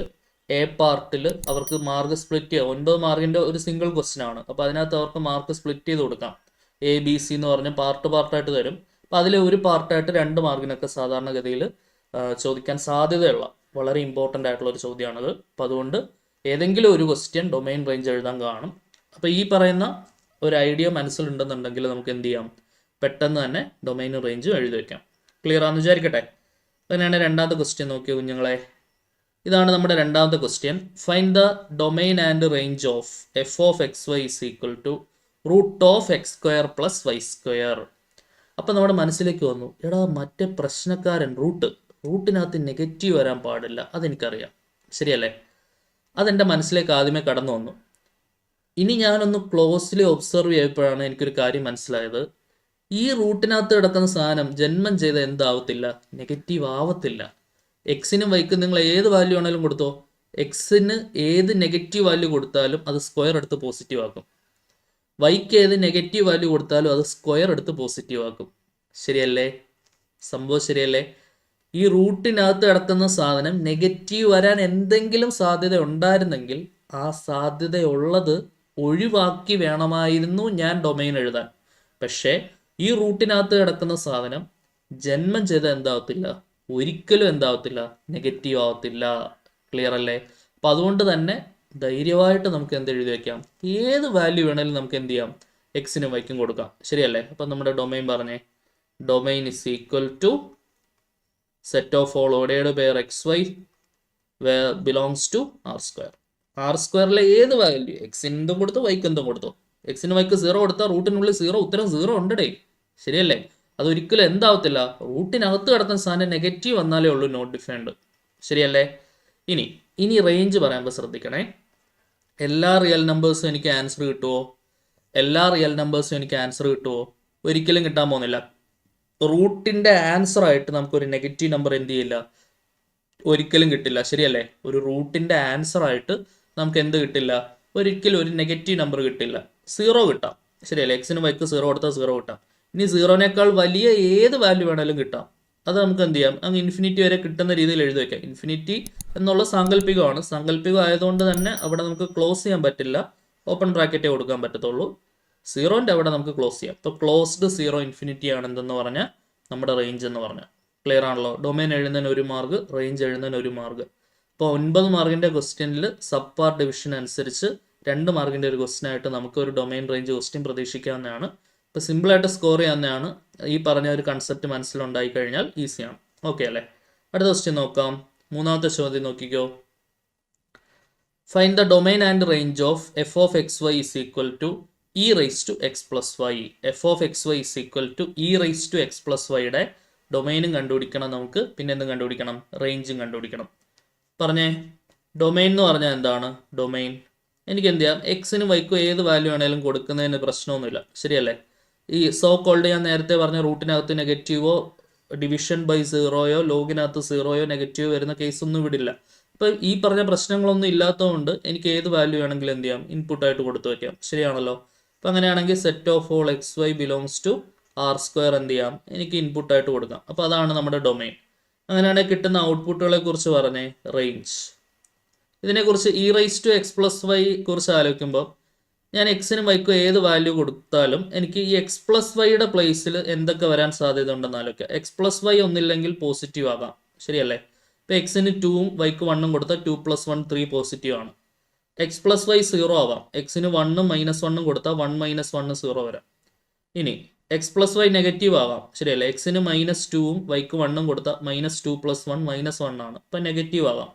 എ പാർട്ടിൽ അവർക്ക് മാർക്ക് സ്പ്ലിറ്റ് ചെയ്യുക. 9 മാർക്കിൻ്റെ ഒരു സിംഗിൾ ക്വസ്റ്റ്യൻ ആണ്. അപ്പോൾ അതിനകത്ത് അവർക്ക് മാർക്ക് സ്പ്ലിറ്റ് ചെയ്ത് കൊടുക്കാം. എ ബി സി എന്ന് പറഞ്ഞ് പാർട്ടായിട്ട് തരും. അപ്പോൾ അതിലെ ഒരു പാർട്ടായിട്ട് 2 മാർക്കിനൊക്കെ സാധാരണഗതിയിൽ ചോദിക്കാൻ സാധ്യതയുള്ള വളരെ ഇമ്പോർട്ടൻ്റ് ആയിട്ടുള്ള ഒരു ചോദ്യമാണത്. അപ്പോൾ അതുകൊണ്ട് ഏതെങ്കിലും ഒരു ക്വസ്റ്റ്യൻ ഡൊമൈൻ റേഞ്ച് എഴുതാൻ കാണും. അപ്പോൾ ഈ പറയുന്ന ഒരു ഐഡിയ മനസ്സിലുണ്ടെന്നുണ്ടെങ്കിൽ നമുക്ക് എന്ത് ചെയ്യാം? പെട്ടെന്ന് തന്നെ ഡൊമൈൻ റേഞ്ച് എഴുതി വയ്ക്കാം. ക്ലിയർ ആണെന്ന് വിചാരിക്കട്ടെ. അങ്ങനെയാണ് രണ്ടാമത്തെ ക്വസ്റ്റ്യൻ നോക്കിയ കുഞ്ഞുങ്ങളെ. ഇതാണ് നമ്മുടെ രണ്ടാമത്തെ question. Find the domain and range of f of x y is equal to root of x square plus y square. അപ്പം നമ്മുടെ മനസ്സിലേക്ക് വന്നു, എടാ മറ്റേ പ്രശ്നക്കാരൻ റൂട്ടിനകത്ത് നെഗറ്റീവ് വരാൻ പാടില്ല, അതെനിക്കറിയാം. ശരിയല്ലേ? അതെൻ്റെ മനസ്സിലേക്ക് ആദ്യമേ കടന്നു വന്നു. ഇനി ഞാനൊന്ന് ക്ലോസ്ലി ഒബ്സർവ് ചെയ്തപ്പോഴാണ് എനിക്കൊരു കാര്യം മനസ്സിലായത്. ഈ റൂട്ടിനകത്ത് കിടക്കുന്ന സാധനം ജന്മം ചെയ്ത എന്താവത്തില്ല? നെഗറ്റീവ് ആവത്തില്ല. എക്സിനും വൈക്കും നിങ്ങൾ ഏത് വാല്യൂ ആണെങ്കിലും കൊടുത്തോ, എക്സിന് ഏത് നെഗറ്റീവ് വാല്യൂ കൊടുത്താലും അത് സ്ക്വയർ എടുത്ത് പോസിറ്റീവ് ആക്കും. വൈക്ക് ഏത് നെഗറ്റീവ് വാല്യൂ കൊടുത്താലും അത് സ്ക്വയർ എടുത്ത് പോസിറ്റീവ് ആക്കും. ശരിയല്ലേ? സംഭവം ശരിയല്ലേ? ഈ റൂട്ടിനകത്ത് കിടക്കുന്ന സാധനം നെഗറ്റീവ് വരാൻ എന്തെങ്കിലും സാധ്യത ഉണ്ടായിരുന്നെങ്കിൽ ആ സാധ്യതയുള്ളത് ഒഴിവാക്കി വേണമായിരുന്നു ഞാൻ ഡൊമൈൻ എഴുതാൻ. പക്ഷേ ഈ റൂട്ടിനകത്ത് കിടക്കുന്ന സാധനം ജന്മം ചെയ്ത എന്താവത്തില്ല? ഒരിക്കലും എന്താവത്തില്ല? നെഗറ്റീവ് ആവത്തില്ല. ക്ലിയർ അല്ലേ? അപ്പം അതുകൊണ്ട് തന്നെ ധൈര്യമായിട്ട് നമുക്ക് എന്ത് എഴുതി വയ്ക്കാം? ഏത് വാല്യൂ വേണമെങ്കിലും നമുക്ക് എന്ത് ചെയ്യാം? എക്സിനും വൈക്കും കൊടുക്കാം. ശരിയല്ലേ? അപ്പം നമ്മുടെ ഡൊമൈൻ പറഞ്ഞേ, domain is equal to set of all ordered pair x y belongs to R square. R സ്ക്വയറിലെ ഏത് വാല്യൂ, എക്സിന് എന്തും കൊടുത്തു വൈക്ക് എന്തും കൊടുത്തു. എക്സിന് വൈക്ക് 0 കൊടുത്താൽ റൂട്ടിനുള്ളിൽ 0, ഉത്തരം 0 ഉണ്ടേ. ശരിയല്ലേ? അതൊരിക്കലും എന്താവത്തില്ല? റൂട്ടിനകത്ത് കിടക്കുന്ന സാധനം നെഗറ്റീവ് വന്നാലേ ഉള്ളൂ നോട്ട് ഡിഫൈൻഡ്. ശരിയല്ലേ? ഇനി റേഞ്ച് പറയുമ്പോൾ ശ്രദ്ധിക്കണേ. എല്ലാ റിയൽ നമ്പേഴ്സും എനിക്ക് ആൻസർ കിട്ടുമോ? ഒരിക്കലും കിട്ടാൻ പോകുന്നില്ല. റൂട്ടിൻ്റെ ആൻസറായിട്ട് നമുക്കൊരു നെഗറ്റീവ് നമ്പർ എന്ത് ചെയ്യില്ല? ഒരിക്കലും കിട്ടില്ല. ശരിയല്ലേ? ഒരു റൂട്ടിൻ്റെ ആൻസറായിട്ട് നമുക്ക് എന്ത് കിട്ടില്ല? ഒരിക്കലും ഒരു നെഗറ്റീവ് നമ്പർ കിട്ടില്ല. 0 കിട്ടാം. ശരിയല്ലേ? എക്സിന് വൈക്ക് 0 കൊടുത്താൽ 0 കിട്ടാം. ഇനി 0നേക്കാൾ വലിയ ഏത് വാല്യൂ വേണമെങ്കിലും കിട്ടാം. അത് നമുക്ക് എന്ത് ചെയ്യാം? അങ്ങ് ഇൻഫിനിറ്റി വരെ കിട്ടുന്ന രീതിയിൽ എഴുതി വയ്ക്കാം. ഇൻഫിനിറ്റി എന്നുള്ള സാങ്കല്പികം ആയതുകൊണ്ട് തന്നെ അവിടെ നമുക്ക് ക്ലോസ് ചെയ്യാൻ പറ്റില്ല, ഓപ്പൺ ബ്രാക്കറ്റേ കൊടുക്കാൻ പറ്റത്തുള്ളൂ. സീറോൻ്റെ അവിടെ നമുക്ക് ക്ലോസ് ചെയ്യാം. ഇപ്പോൾ ക്ലോസ്ഡ് സീറോ ഇൻഫിനിറ്റി ആണ് എന്തെന്ന് പറഞ്ഞാൽ നമ്മുടെ റേഞ്ച് എന്ന് പറഞ്ഞാൽ. ക്ലിയർ ആണല്ലോ? ഡൊമൈൻ എഴുതുന്നതിന് 1 മാർക്ക്, റേഞ്ച് എഴുതുന്നതിന് 1 മാർക്ക്. ഇപ്പോൾ 9 മാർക്കിൻ്റെ ക്വസ്റ്റ്യനിൽ സബ് പാർട്ട് ഡിവിഷൻ അനുസരിച്ച് 2 മാർക്കിൻ്റെ ഒരു ക്വസ്റ്റ്യൻ ആയിട്ട് നമുക്ക് ഒരു ഡൊമൈൻ റേഞ്ച് ക്വസ്റ്റ്യൻ പ്രതീക്ഷിക്കാവുന്നതാണ്. ഇപ്പോൾ സിമ്പിളായിട്ട് സ്കോർ ചെയ്യാവുന്നതാണ്. ഈ പറഞ്ഞ ഒരു കൺസെപ്റ്റ് മനസ്സിലുണ്ടായി കഴിഞ്ഞാൽ ഈസിയാണ്. ഓക്കെ അല്ലേ? അടുത്ത ക്വസ്റ്റ്യൻ നോക്കാം. 3ാമത്തെ ചോദ്യം നോക്കിക്കോ. Find the domain and range of f of x y is equal to e raise to x plus y. F of x y is equal to e raise to x plus വൈയുടെ ഡൊമൈനും കണ്ടുപിടിക്കണം നമുക്ക്, പിന്നെ എന്തും കണ്ടുപിടിക്കണം, റേഞ്ചും കണ്ടുപിടിക്കണം. പറഞ്ഞേ, domain എന്ന് പറഞ്ഞാൽ എന്താണ്? ഡൊമൈൻ എനിക്ക് എന്ത് ചെയ്യാം, എക്സിനും വൈക്കും ഏത് വാല്യൂ വേണേലും കൊടുക്കുന്നതിന് പ്രശ്നമൊന്നുമില്ല, ശരിയല്ലേ? ഈ സോ കോൾഡ് ഞാൻ നേരത്തെ പറഞ്ഞ റൂട്ടിനകത്ത് നെഗറ്റീവോ ഡിവിഷൻ ബൈ സീറോയോ ലോഗിനകത്ത് സീറോയോ നെഗറ്റീവ് വരുന്ന കേസൊന്നും ഇവിടില്ല. അപ്പോൾ ഈ പറഞ്ഞ പ്രശ്നങ്ങളൊന്നും ഇല്ലാത്തതുകൊണ്ട് എനിക്ക് ഏത് വാല്യൂ വേണമെങ്കിലും എന്ത് ചെയ്യാം, ഇൻപുട്ടായിട്ട് കൊടുത്തു വയ്ക്കാം, ശരിയാണല്ലോ? അപ്പോൾ അങ്ങനെയാണെങ്കിൽ set of all x y belongs to R square എന്ത് ചെയ്യാം, എനിക്ക് ഇൻപുട്ടായിട്ട് കൊടുക്കാം. അപ്പോൾ അതാണ് നമ്മുടെ ഡൊമൈൻ. അങ്ങനെയാണെങ്കിൽ കിട്ടുന്ന ഔട്ട്പുട്ടുകളെ കുറിച്ച് പറഞ്ഞേ, റേഞ്ച്. ഇതിനെക്കുറിച്ച് e raise to x plus y കുറിച്ച് ആലോചിക്കുമ്പോൾ ഞാൻ എക്സിനും വൈക്കും ഏത് വാല്യൂ കൊടുത്താലും എനിക്ക് ഈ എക്സ് പ്ലസ് വൈയുടെ പ്ലേസിൽ എന്തൊക്കെ വരാൻ സാധ്യത ഉണ്ടെന്ന് ആലോചിക്കുക. എക്സ് പ്ലസ് വൈ ഒന്നില്ലെങ്കിൽ പോസിറ്റീവ് ആകാം, ശരിയല്ലേ? ഇപ്പോൾ എക്സിന് 2ഉം വൈക്ക് 1ഉം കൊടുത്താൽ 2 + 1 3 പോസിറ്റീവ് ആണ്. എക്സ് പ്ലസ് വൈ 0 ആവാം. എക്സിന് 1ഉം -1ഉം കൊടുത്താൽ 1 - 1 0 വരാം. ഇനി എക്സ് പ്ലസ് വൈ നെഗറ്റീവ് ആകാം, ശരിയല്ലേ? എക്സിന് -2ഉം വൈക്ക് 1ഉം കൊടുത്താൽ -2 + 1 -1 ആണ്, അപ്പം നെഗറ്റീവ് ആകാം.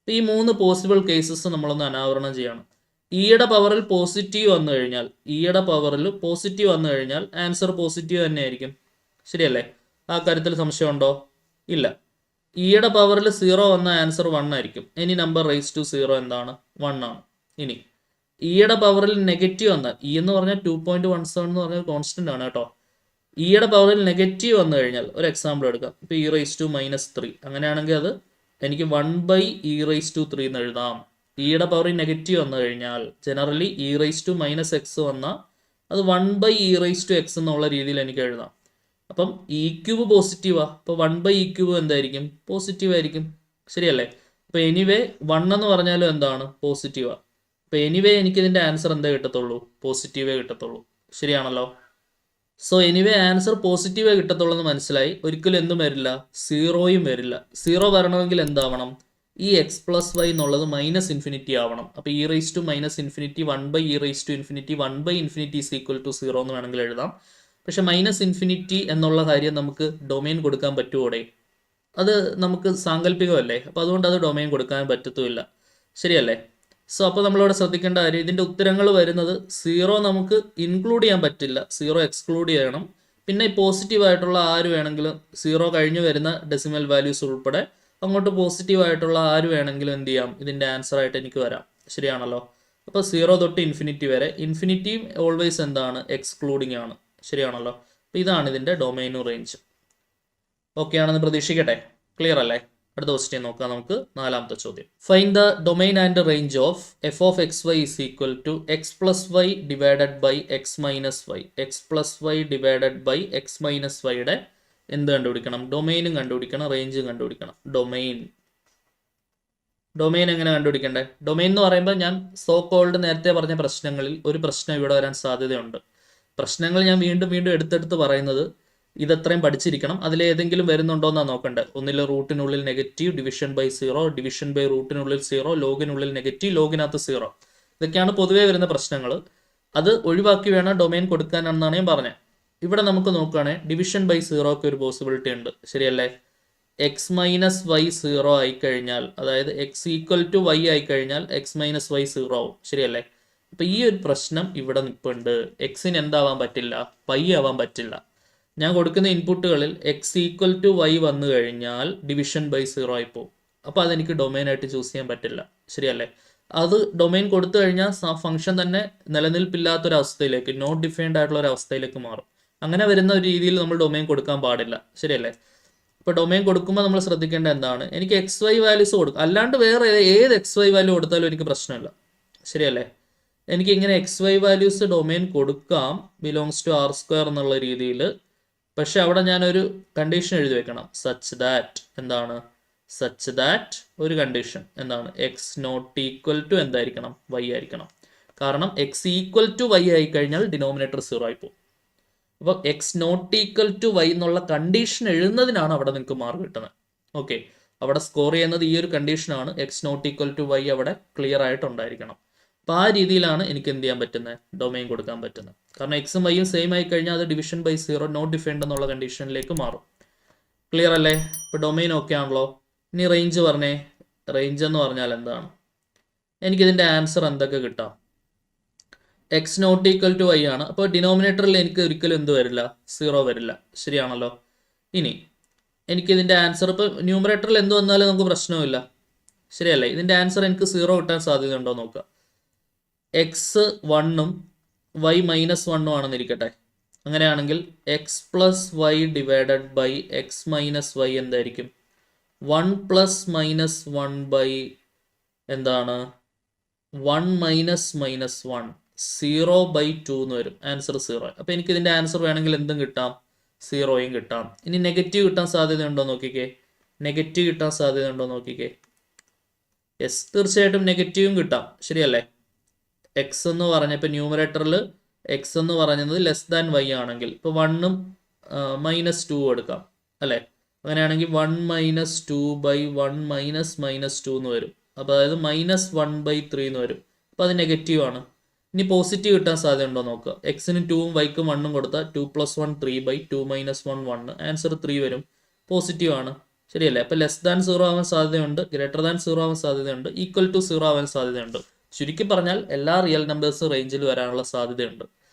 ഈ 3 പോസിബിൾ കേസസ് നമ്മളൊന്ന് അനാവരണം ചെയ്യണം. ഇയുടെ പവറിൽ പോസിറ്റീവ് വന്നു കഴിഞ്ഞാൽ ആൻസർ പോസിറ്റീവ് തന്നെ ആയിരിക്കും, ശരിയല്ലേ? ആ കാര്യത്തിൽ സംശയമുണ്ടോ? ഇല്ല. ഇയുടെ പവറിൽ 0 വന്ന ആൻസർ 1 ആയിരിക്കും. എനി നമ്പർ റൈസ് ടു 0 എന്താണ്? 1 ആണ്. ഇനി ഇയുടെ പവറിൽ നെഗറ്റീവ് വന്നാൽ, ഇ എന്ന് പറഞ്ഞാൽ 2.17 എന്ന് പറഞ്ഞാൽ കോൺസ്റ്റന്റ് ആണ് കേട്ടോ. ഇയുടെ പവറിൽ നെഗറ്റീവ് വന്നു കഴിഞ്ഞാൽ ഒരു എക്സാമ്പിൾ എടുക്കാം. ഇപ്പോൾ ഇ റൈസ് ടു -3, അങ്ങനെയാണെങ്കിൽ അത് എനിക്ക് 1/e⁻³ എന്ന് എഴുതാം. ഇയുടെ പവറിൽ നെഗറ്റീവ് വന്നു കഴിഞ്ഞാൽ ജനറലി e⁻ -x വന്നാൽ അത് 1/e⁻x എന്നുള്ള രീതിയിൽ എനിക്ക് എഴുതാം. അപ്പം e³ പോസിറ്റീവാ, അപ്പോൾ 1/e³ എന്തായിരിക്കും? പോസിറ്റീവ് ആയിരിക്കും, ശരിയല്ലേ? അപ്പോൾ എനിവേ 1 എന്ന് പറഞ്ഞാലും എന്താണ്? പോസിറ്റീവാ. അപ്പോൾ എനിവേ എനിക്ക് ഇതിൻ്റെ ആൻസർ എന്തേ കിട്ടത്തുള്ളൂ? പോസിറ്റീവേ കിട്ടത്തുള്ളൂ, ശരിയാണല്ലോ? സോ എനിവേ ആൻസർ പോസിറ്റീവേ കിട്ടത്തുള്ളൂ എന്ന് മനസ്സിലായി. ഒരിക്കലും എന്തും വരില്ല, 0യും വരില്ല. 0 വരണമെങ്കിൽ എന്താവണം? ഈ എക്സ് പ്ലസ് വൈ എന്നുള്ളത് -∞ ആവണം. അപ്പോൾ e⁻ -∞ 1/e⁻∞ 1/∞ is equal to 0 എന്ന് വേണമെങ്കിൽ എഴുതാം. പക്ഷെ -∞ എന്നുള്ള കാര്യം നമുക്ക് ഡൊമൈൻ കൊടുക്കാൻ പറ്റുമോടെ? അത് നമുക്ക് സാങ്കല്പികമല്ലേ? അപ്പോൾ അതുകൊണ്ട് അത് ഡൊമൈൻ കൊടുക്കാൻ പറ്റത്തുമില്ല, ശരിയല്ലേ? സോ അപ്പോൾ നമ്മളിവിടെ ശ്രദ്ധിക്കേണ്ട കാര്യം, ഇതിൻ്റെ ഉത്തരങ്ങൾ വരുന്നത് 0 നമുക്ക് ഇൻക്ലൂഡ് ചെയ്യാൻ പറ്റില്ല, 0 എക്സ്ക്ലൂഡ് ചെയ്യണം. പിന്നെ പോസിറ്റീവായിട്ടുള്ള ആര് വേണമെങ്കിലും 0 കഴിഞ്ഞ് വരുന്ന ഡെസിമൽ വാല്യൂസ് ഉൾപ്പെടെ അങ്ങോട്ട് പോസിറ്റീവായിട്ടുള്ള ആര് വേണമെങ്കിലും എന്ത് ചെയ്യാം, ഇതിൻ്റെ ആൻസറായിട്ട് എനിക്ക് വരാം, ശരിയാണല്ലോ? അപ്പോൾ 0 തൊട്ട് ഇൻഫിനിറ്റി വരെ, ഇൻഫിനിറ്റിയും ഓൾവേസ് എന്താണ്? എക്സ്ക്ലൂഡിങ് ആണ്, ശരിയാണല്ലോ? അപ്പോൾ ഇതാണ് ഇതിൻ്റെ ഡൊമൈനും റേഞ്ച്. ഓക്കെ ആണെന്ന് പ്രതീക്ഷിക്കട്ടെ. ക്ലിയർ അല്ലേ? അടുത്ത ക്വസ്റ്റ്യൻ നോക്കാം നമുക്ക്. 4ാമത്തെ ചോദ്യം. Find the domain and range of f of x y is equal to x plus y divided by x minus y. X plus y divided by x minus വൈയുടെ എന്ത് കണ്ടുപിടിക്കണം? ഡൊമൈനും കണ്ടുപിടിക്കണം, റേഞ്ചും കണ്ടുപിടിക്കണം. ഡൊമൈൻ എങ്ങനെ കണ്ടുപിടിക്കണ്ടേ? ഡൊമൈൻ എന്ന് പറയുമ്പോൾ ഞാൻ സോ കോൾഡ് നേരത്തെ പറഞ്ഞ പ്രശ്നങ്ങളിൽ ഒരു പ്രശ്നം ഇവിടെ വരാൻ സാധ്യതയുണ്ട്. പ്രശ്നങ്ങൾ ഞാൻ വീണ്ടും വീണ്ടും എടുത്തെടുത്ത് പറയുന്നത് ഇതത്രയും പഠിച്ചിരിക്കണം. അതിലേതെങ്കിലും വരുന്നുണ്ടോ എന്നാണ് നോക്കണ്ടേ. ഒന്നിൽ റൂട്ടിനുള്ളിൽ negative, division by 0, division by റൂട്ടിനുള്ളിൽ 0, ലോഗിനുള്ളിൽ നെഗറ്റീവ്, ലോഗിനകത്ത് 0. ഇതൊക്കെയാണ് പൊതുവേ വരുന്ന പ്രശ്നങ്ങൾ. അത് ഒഴിവാക്കി വേണം ഡൊമൈൻ കൊടുക്കാനെന്നാണ് ഞാൻ പറഞ്ഞത്. ഇവിടെ നമുക്ക് നോക്കുകയാണെങ്കിൽ ഡിവിഷൻ ബൈ 0ക്ക് ഒരു പോസിബിലിറ്റി ഉണ്ട്, ശരിയല്ലേ? എക്സ് മൈനസ് വൈ 0 ആയിക്കഴിഞ്ഞാൽ, അതായത് എക്സ് ഈക്വൽ ടു വൈ ആയിക്കഴിഞ്ഞാൽ എക്സ് മൈനസ് വൈ 0 ആവും, ശരിയല്ലേ? അപ്പം ഈ ഒരു പ്രശ്നം ഇവിടെ നിൽപ്പുണ്ട്. എക്സിന് എന്താവാൻ പറ്റില്ല? വൈ ആവാൻ പറ്റില്ല. ഞാൻ കൊടുക്കുന്ന ഇൻപുട്ടുകളിൽ എക്സ് ഈക്വൽ ടു വൈ വന്നു കഴിഞ്ഞാൽ ഡിവിഷൻ ബൈ 0 ആയി പോകും. അപ്പോൾ അതെനിക്ക് ഡൊമൈനായിട്ട് ചൂസ് ചെയ്യാൻ പറ്റില്ല, ശരിയല്ലേ? അത് ഡൊമൈൻ കൊടുത്തു കഴിഞ്ഞാൽ ഫംഗ്ഷൻ തന്നെ നിലനിൽപ്പില്ലാത്തൊരവസ്ഥയിലേക്ക്, നോട്ട് ഡിഫൈൻഡ് ആയിട്ടുള്ള ഒരു അവസ്ഥയിലേക്ക് മാറും. അങ്ങനെ വരുന്ന ഒരു രീതിയിൽ നമ്മൾ ഡൊമൈൻ കൊടുക്കാൻ പാടില്ല, ശരിയല്ലേ? ഇപ്പോൾ ഡൊമൈൻ കൊടുക്കുമ്പോൾ നമ്മൾ ശ്രദ്ധിക്കേണ്ട എന്താണ്? എനിക്ക് എക്സ് വൈ വാല്യൂസ് കൊടുക്കും, അല്ലാണ്ട് വേറെ ഏത് എക്സ് വൈ വാല്യൂ കൊടുത്താലും എനിക്ക് പ്രശ്നമില്ല, ശരിയല്ലേ? എനിക്ക് ഇങ്ങനെ എക്സ് വൈ വാല്യൂസ് ഡൊമൈൻ കൊടുക്കാം, ബിലോങ്സ് ടു R² എന്നുള്ള രീതിയിൽ. പക്ഷെ അവിടെ ഞാനൊരു കണ്ടീഷൻ എഴുതി വെക്കണം, സച്ച് ദാറ്റ് എന്താണ്? സച്ച് ദാറ്റ് ഒരു കണ്ടീഷൻ എന്താണ്? എക്സ് നോട്ട് ഈക്വൽ ടു എന്തായിരിക്കണം? വൈ ആയിരിക്കണം. കാരണം എക്സ് ഈക്വൽ ടു വൈ ആയി കഴിഞ്ഞാൽ ഡിനോമിനേറ്റർ 0 ആയി പോകും. അപ്പോൾ x not equal to y എന്നുള്ള കണ്ടീഷൻ എഴുതുന്നതിനാണ് അവിടെ നിങ്ങൾക്ക് മാർക്ക് കിട്ടുന്നത്. ഓക്കെ, അവിടെ സ്കോർ ചെയ്യുന്നത് ഈ ഒരു കണ്ടീഷനാണ്, x not equal to y അവിടെ ക്ലിയർ ആയിട്ടുണ്ടായിരിക്കണം. അപ്പോൾ ആ രീതിയിലാണ് എനിക്ക് എന്ത് ചെയ്യാൻ പറ്റുന്നത്, ഡൊമൈൻ കൊടുക്കാൻ പറ്റുന്നത്. കാരണം എക്സും വൈയും സെയിം ആയി കഴിഞ്ഞാൽ അത് ഡിവിഷൻ ബൈ 0 നോട്ട് ഡിഫൈൻഡ് എന്നുള്ള കണ്ടീഷനിലേക്ക് മാറും. ക്ലിയർ അല്ലേ? ഇപ്പോൾ ഡൊമൈൻ ഓക്കെ ആണല്ലോ. ഇനി റേഞ്ച് പറഞ്ഞേ. റേഞ്ച് എന്ന് പറഞ്ഞാൽ എന്താണ്? എനിക്കിതിൻ്റെ ആൻസർ എന്തൊക്കെ കിട്ടാം? X not equal to y ആണ്. അപ്പോൾ ഡിനോമിനേറ്ററിൽ എനിക്ക് ഒരിക്കലും എന്ത് വരില്ല, 0 വരില്ല. ശരിയാണല്ലോ. ഇനി എനിക്കിതിൻ്റെ ആൻസർ ഇപ്പോൾ ന്യൂമറേറ്ററിൽ എന്ത് വന്നാലും നമുക്ക് പ്രശ്നമില്ല, ശരിയല്ലേ? ഇതിൻ്റെ ആൻസർ എനിക്ക് 0 കിട്ടാൻ സാധ്യതയുണ്ടോ നോക്കുക. എക്സ് 1ഉം വൈ -1ഉം ആണെന്നിരിക്കട്ടെ. അങ്ങനെയാണെങ്കിൽ x plus y divided by x minus y എന്തായിരിക്കും? 1 പ്ലസ് -1 ബൈ എന്താണ് 1 മൈനസ് -1 0/2 എന്ന് വരും. ആൻസർ 0. അപ്പോൾ എനിക്ക് ഇതിൻ്റെ ആൻസർ വേണമെങ്കിൽ എന്തും കിട്ടാം, 0യും കിട്ടാം. ഇനി നെഗറ്റീവ് കിട്ടാൻ സാധ്യതയുണ്ടോ നോക്കിക്കേ. നെഗറ്റീവ് കിട്ടാൻ സാധ്യതയുണ്ടോ നോക്കിക്കേ. യെസ്, തീർച്ചയായിട്ടും നെഗറ്റീവും കിട്ടാം, ശരിയല്ലേ? എക്സ് എന്ന് പറഞ്ഞ ഇപ്പോൾ ന്യൂമറേറ്ററിൽ എക്സ് എന്ന് പറയുന്നത് ലെസ് ദാൻ വൈ ആണെങ്കിൽ ഇപ്പോൾ 1ഉം -2 എടുക്കാം അല്ലേ? അങ്ങനെയാണെങ്കിൽ 1 - 2 ബൈ 1 - -2 എന്ന് വരും. അപ്പോൾ അതായത് -1/3 എന്ന് വരും. അപ്പോൾ അത് നെഗറ്റീവ് ആണ്. ഇനി പോസിറ്റീവ് കിട്ടാൻ സാധ്യതയുണ്ടോ നോക്കുക. എക്സിന് 2ഉം വൈക്കും 1ഉം കൊടുത്താൽ 2 + 1 3/2 - 1 1. ആൻസർ 3 വരും. പോസിറ്റീവ് ആണ്, ശരിയല്ലേ? അപ്പോൾ ലെസ് ദാൻ 0 ആവാൻ സാധ്യതയുണ്ട്, ഗ്രേറ്റർ ദാൻ 0 ആവാൻ സാധ്യതയുണ്ട്, ഈക്വൽ ടു 0 ആവാൻ സാധ്യതയുണ്ട്. ചുരുക്കി പറഞ്ഞാൽ എല്ലാ റിയൽ നമ്പേഴ്സ് റേഞ്ചിൽ വരാനുള്ള സാധ്യതയുണ്ട്.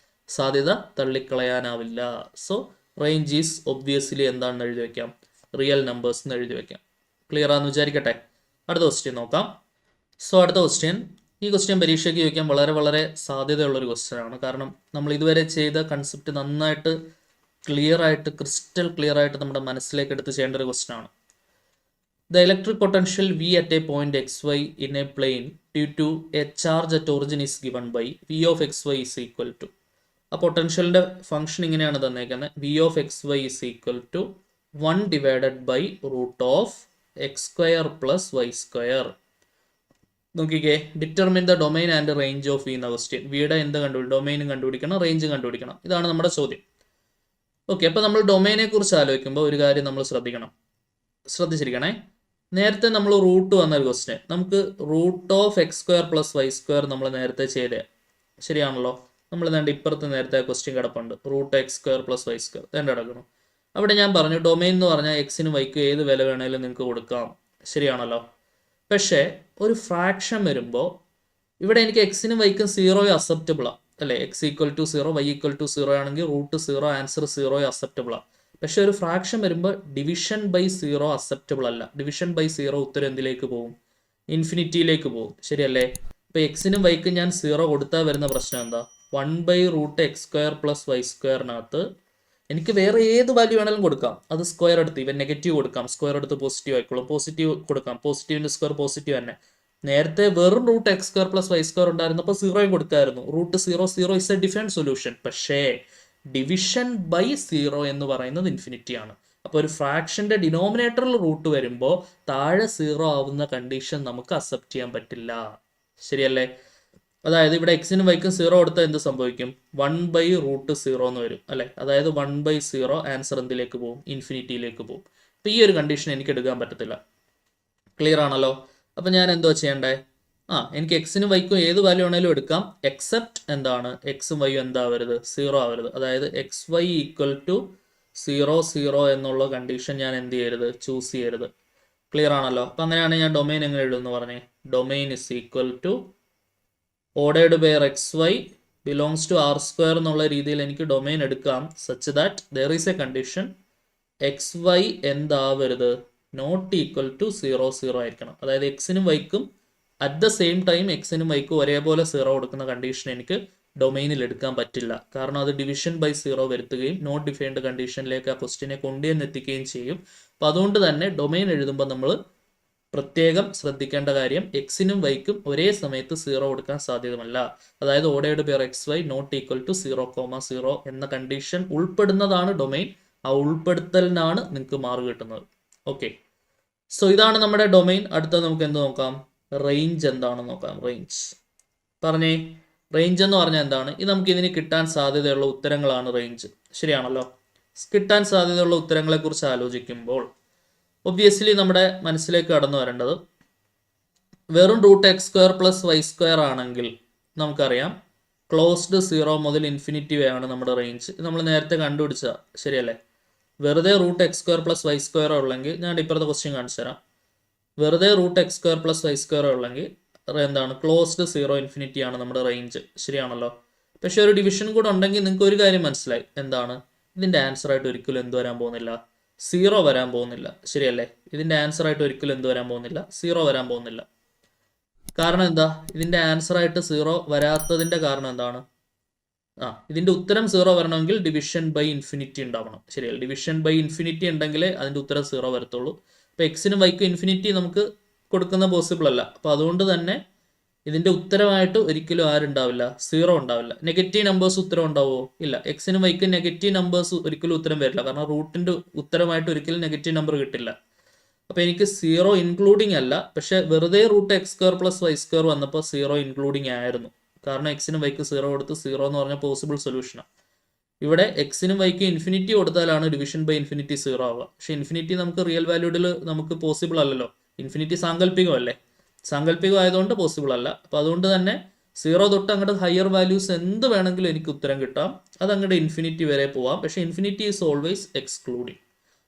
സാധ്യത തള്ളിക്കളയാനാവില്ല. സോ റേഞ്ച് ഈസ് ഒബ്വിയസ്ലി എന്താണെന്ന് എഴുതി വയ്ക്കാം, റിയൽ നമ്പേഴ്സ് എന്ന് എഴുതി വയ്ക്കാം. ക്ലിയർ ആണെന്ന് വിചാരിക്കട്ടെ. അടുത്ത ക്വസ്റ്റ്യൻ നോക്കാം. സോ അടുത്ത ക്വസ്റ്റ്യൻ, ഈ ക്വസ്റ്റ്യൻ പരീക്ഷയ്ക്ക് ചോദിക്കാൻ വളരെ വളരെ സാധ്യതയുള്ളൊരു ക്വസ്റ്റ്യൻ ആണ്. കാരണം നമ്മൾ ഇതുവരെ ചെയ്ത കൺസെപ്റ്റ് നന്നായിട്ട് ക്ലിയർ ആയിട്ട് ക്രിസ്റ്റൽ ക്ലിയർ ആയിട്ട് നമ്മുടെ മനസ്സിലേക്ക് എടുത്ത് ചെയ്യേണ്ട ഒരു ക്വസ്റ്റ്യൻ ആണ്. The electric potential V at a point xy in a plane due to a charge at origin is given by V of xy is equal to. ആ പൊട്ടൻഷ്യലിൻ്റെ ഫംഗ്ഷൻ ഇങ്ങനെയാണ് തന്നേക്കുന്നത്. V of xy is equal to 1 divided by root of x square plus y square. നോക്കിക്കേ, determine the domain and range of v എന്ന question. വിയുടെ എന്ത് കണ്ടുപിടിക്കണം, ഡൊമൈനും കണ്ടുപിടിക്കണം, റേഞ്ചും കണ്ടുപിടിക്കണം. ഇതാണ് നമ്മുടെ ചോദ്യം. ഓക്കെ, അപ്പോൾ നമ്മൾ ഡൊമൈനെ കുറിച്ച് ആലോചിക്കുമ്പോൾ ഒരു കാര്യം നമ്മൾ ശ്രദ്ധിച്ചിരിക്കണേ. നേരത്തെ നമ്മൾ റൂട്ട് വന്നൊരു ക്വസ്റ്റ്യൻ, നമുക്ക് root of x square plus y square നമ്മൾ നേരത്തെ ചെയ്തേ, ശരിയാണല്ലോ? നമ്മൾ നേണ്ട ഇപ്പുറത്ത് നേരത്തെ ക്വസ്റ്റ്യൻ കിടപ്പുണ്ട്, root x square plus y square നേണ്ട കിടക്കണം. അവിടെ ഞാൻ പറഞ്ഞു ഡൊമൈൻ എന്ന് പറഞ്ഞാൽ എക്സിനും വൈക്കും ഏത് വില വേണേലും നിങ്ങൾക്ക് കൊടുക്കാം, ശരിയാണല്ലോ? പക്ഷേ ഒരു ഫ്രാക്ഷൻ വരുമ്പോൾ ഇവിടെ എനിക്ക് എക്സിനും വൈക്കും 0 അക്സെപ്റ്റബിളാണ് അല്ലേ? X equal to 0 y equal to 0 ആണെങ്കിൽ റൂട്ട് 0 ആൻസർ 0 അക്സെപ്റ്റബിളാണ്. പക്ഷെ ഒരു ഫ്രാക്ഷൻ വരുമ്പോൾ ഡിവിഷൻ ബൈ 0 അക്സെപ്റ്റബിൾ അല്ല. ഡിവിഷൻ ബൈ 0 ഉത്തരം എന്തിലേക്ക് പോകും? ഇൻഫിനിറ്റിയിലേക്ക് പോകും, ശരിയല്ലേ? ഇപ്പോൾ എക്സിനും വൈക്കും ഞാൻ 0 കൊടുത്താൽ വരുന്ന പ്രശ്നം എന്താ? 1/√x² പ്ലസ് വൈ സ്ക്വയറിനകത്ത് എനിക്ക് വേറെ ഏത് വാല്യൂ വേണമെങ്കിലും കൊടുക്കാം. അത് സ്ക്വയർ എടുത്ത് ഇവൻ നെഗറ്റീവ് കൊടുക്കാം, സ്ക്വയർ എടുത്ത് പോസിറ്റീവ് ആയിക്കോളും. പോസിറ്റീവ് കൊടുക്കാം, പോസിറ്റീവിൻ്റെ സ്ക്വയർ പോസിറ്റീവ് തന്നെ. നേരത്തെ വെറും √x² പ്ലസ് വൈ സ്ക്വയർ ഉണ്ടായിരുന്നപ്പോൾ 0 കൊടുക്കായിരുന്നു. √0 ഇസ് എ ഡിഫറെൻറ്റ് സൊല്യൂഷൻ. പക്ഷേ ഡിവിഷൻ ബൈ 0 എന്ന് പറയുന്നത് ഇൻഫിനിറ്റി ആണ്. അപ്പോൾ ഒരു ഫ്രാക്ഷൻ്റെ ഡിനോമിനേറ്ററിൽ റൂട്ട് വരുമ്പോൾ താഴെ 0 ആവുന്ന കണ്ടീഷൻ നമുക്ക് അക്സെപ്റ്റ് ചെയ്യാൻ പറ്റില്ല, ശരിയല്ലേ? അതായത് ഇവിടെ എക്സിനും വൈക്കും 0 കൊടുത്താൽ എന്ത് സംഭവിക്കും? 1/√0 എന്ന് വരും അല്ലേ? അതായത് 1/0 ആൻസർ എന്തിലേക്ക് പോകും? ഇൻഫിനിറ്റിയിലേക്ക് പോകും. അപ്പോൾ ഈ ഒരു കണ്ടീഷൻ എനിക്ക് എടുക്കാൻ പറ്റത്തില്ല. ക്ലിയർ ആണല്ലോ? അപ്പോൾ ഞാൻ എന്തോ ചെയ്യണ്ടേ? എനിക്ക് എക്സിനും വൈക്കും ഏത് വാല്യൂ വേണേലും എടുക്കാം, എക്സെപ്റ്റ് എന്താണ്? എക്സും വൈയും എന്താവരുത്? 0 ആവരുത്. അതായത് എക്സ് വൈ ഈക്വൽ ടു 0 എന്നുള്ള കണ്ടീഷൻ ഞാൻ എന്ത് ചെയ്യരുത്? ചൂസ് ചെയ്യരുത്. ക്ലിയർ ആണല്ലോ? അപ്പം അങ്ങനെയാണെങ്കിൽ ഞാൻ ഡൊമൈൻ എങ്ങനെ എഴുതുമെന്ന് പറഞ്ഞേ. Domain is equal to ordered by x y belongs to r² എന്നുള്ള രീതിയിൽ എനിക്ക് ഡൊമൈൻ എടുക്കാം, such that there is a condition x y എന്താവരുത്? നോട്ട് ഈക്വൽ ടു 0 ആയിരിക്കണം. അതായത് എക്സിനും വൈക്കും അറ്റ് ദ സെയിം ടൈം എക്സിനും വൈക്കും ഒരേപോലെ 0 കൊടുക്കുന്ന കണ്ടീഷൻ എനിക്ക് ഡൊമൈനിൽ എടുക്കാൻ പറ്റില്ല. കാരണം അത് ഡിവിഷൻ ബൈ 0 വരുത്തുകയും നോട്ട് ഡിഫൈൻഡ് കണ്ടീഷനിലേക്ക് ആ ക്വസ്റ്റിനെ കൊണ്ടുവന്നെത്തിക്കുകയും ചെയ്യും. അപ്പോൾ അതുകൊണ്ട് തന്നെ ഡൊമൈൻ എഴുതുമ്പോൾ നമ്മൾ പ്രത്യേകം ശ്രദ്ധിക്കേണ്ട കാര്യം എക്സിനും വൈക്കും ഒരേ സമയത്ത് 0 കൊടുക്കാൻ സാധ്യതമല്ല. അതായത് ordered by x y not equal to 0,0 എന്ന കണ്ടീഷൻ ഉൾപ്പെടുന്നതാണ് ഡൊമൈൻ. ആ ഉൾപ്പെടുത്തലിനാണ് നിങ്ങൾക്ക് മാർക്ക് കിട്ടുന്നത്. ഓക്കെ, സോ ഇതാണ് നമ്മുടെ ഡൊമൈൻ. അടുത്ത നമുക്ക് എന്ത് നോക്കാം? റേഞ്ച് എന്താണെന്ന് നോക്കാം. റേഞ്ച് പറഞ്ഞേ. റേഞ്ച് എന്ന് പറഞ്ഞാൽ എന്താണ്? ഇത് നമുക്ക് ഇതിന് കിട്ടാൻ സാധ്യതയുള്ള ഉത്തരങ്ങളാണ് റേഞ്ച്. ശരിയാണല്ലോ? കിട്ടാൻ സാധ്യതയുള്ള ഉത്തരങ്ങളെക്കുറിച്ച് ആലോചിക്കുമ്പോൾ ഒബ്വിയസ്ലി നമ്മുടെ മനസ്സിലേക്ക് കടന്നു വരേണ്ടത് വെറും root x square plus y square ആണെങ്കിൽ നമുക്കറിയാം ക്ലോസ്ഡ് 0 മുതൽ ഇൻഫിനിറ്റി വരെയാണ് നമ്മുടെ റേഞ്ച്. നമ്മൾ നേരത്തെ കണ്ടുപിടിച്ചതാണ്, ശരിയല്ലേ? വെറുതെ root x square plus y square ഉള്ളെങ്കിൽ ഞാൻ ഇപ്പുറത്തെ ക്വസ്റ്റ്യൻ കാണിച്ചു തരാം. വെറുതെ root x square plus y square ഉള്ളെങ്കിൽ എന്താണ്? ക്ലോസ്ഡ് 0 ഇൻഫിനിറ്റി ആണ് നമ്മുടെ റേഞ്ച്. ശരിയാണല്ലോ? പക്ഷെ ഒരു ഡിവിഷൻ കൂടെ ഉണ്ടെങ്കിൽ നിങ്ങൾക്ക് ഒരു കാര്യം മനസ്സിലായി. എന്താണ്? ഇതിൻ്റെ ആൻസർ ആയിട്ട് ഒരിക്കലും എന്ത് വരാൻ പോകുന്നില്ല? 0 വരാൻ പോകുന്നില്ല. ശരിയല്ലേ? ഇതിൻ്റെ ആൻസർ ആയിട്ട് ഒരിക്കലും എന്ത് വരാൻ പോകുന്നില്ല? 0 വരാൻ പോകുന്നില്ല. കാരണം എന്താ? ഇതിൻ്റെ ആൻസർ ആയിട്ട് 0 വരാത്തതിൻ്റെ കാരണം എന്താണ്? ഇതിൻ്റെ ഉത്തരം 0 വരണമെങ്കിൽ ഡിവിഷൻ ബൈ ഇൻഫിനിറ്റി ഉണ്ടാവണം. ശരിയല്ല? ഡിവിഷൻ ബൈ ഇൻഫിനിറ്റി ഉണ്ടെങ്കിലേ അതിൻ്റെ ഉത്തരം 0 വരത്തുള്ളൂ. അപ്പോൾ എക്സിനും വൈക്കും ഇൻഫിനിറ്റി നമുക്ക് കൊടുക്കുന്ന പോസിബിൾ അല്ല. അപ്പോൾ അതുകൊണ്ട് തന്നെ ഇതിൻ്റെ ഉത്തരമായിട്ട് ഒരിക്കലും ആരുണ്ടാവില്ല? 0 ഉണ്ടാവില്ല. നെഗറ്റീവ് നമ്പേഴ്സ് ഉത്തരം ഉണ്ടാവുമോ? ഇല്ല. എക്സിനും വൈക്കും നെഗറ്റീവ് നമ്പേഴ്സ് ഒരിക്കലും ഉത്തരം വരില്ല. കാരണം റൂട്ടിൻ്റെ ഉത്തരമായിട്ട് ഒരിക്കലും നെഗറ്റീവ് നമ്പർ കിട്ടില്ല. അപ്പോൾ എനിക്ക് 0 ഇൻക്ലൂഡിങ് അല്ല, പക്ഷെ വെറുതെ root x square plus y square വന്നപ്പോൾ 0 ഇൻക്ലൂഡിങ് ആയിരുന്നു. കാരണം എക്സിനും വൈക്ക് 0 കൊടുത്ത് 0 എന്ന് പറഞ്ഞ പോസിബിൾ സൊല്യൂഷനാണ്. ഇവിടെ എക്സിനും വൈക്കും ഇൻഫിനിറ്റി കൊടുത്താലാണ് ഡിവിഷൻ ബൈ ഇൻഫിനിറ്റി 0 ആവുക. പക്ഷെ ഇൻഫിനിറ്റി നമുക്ക് റിയൽ വാല്യൂഡിൽ നമുക്ക് പോസിബിൾ അല്ലല്ലോ. ഇൻഫിനിറ്റി സാങ്കല്പികമല്ലേ? സാങ്കല്പികം ആയതുകൊണ്ട് പോസിബിൾ അല്ല. അപ്പോൾ അതുകൊണ്ട് തന്നെ 0 തൊട്ട് അങ്ങോട്ട് ഹയർ വാല്യൂസ് എന്ത് വേണമെങ്കിലും എനിക്ക് ഉത്തരം കിട്ടാം. അത് അങ്ങോട്ട് ഇൻഫിനിറ്റി വരെ പോവാം. പക്ഷേ ഇൻഫിനിറ്റി ഈസ് ഓൾവേസ് എക്സ്ക്ലൂഡിങ്.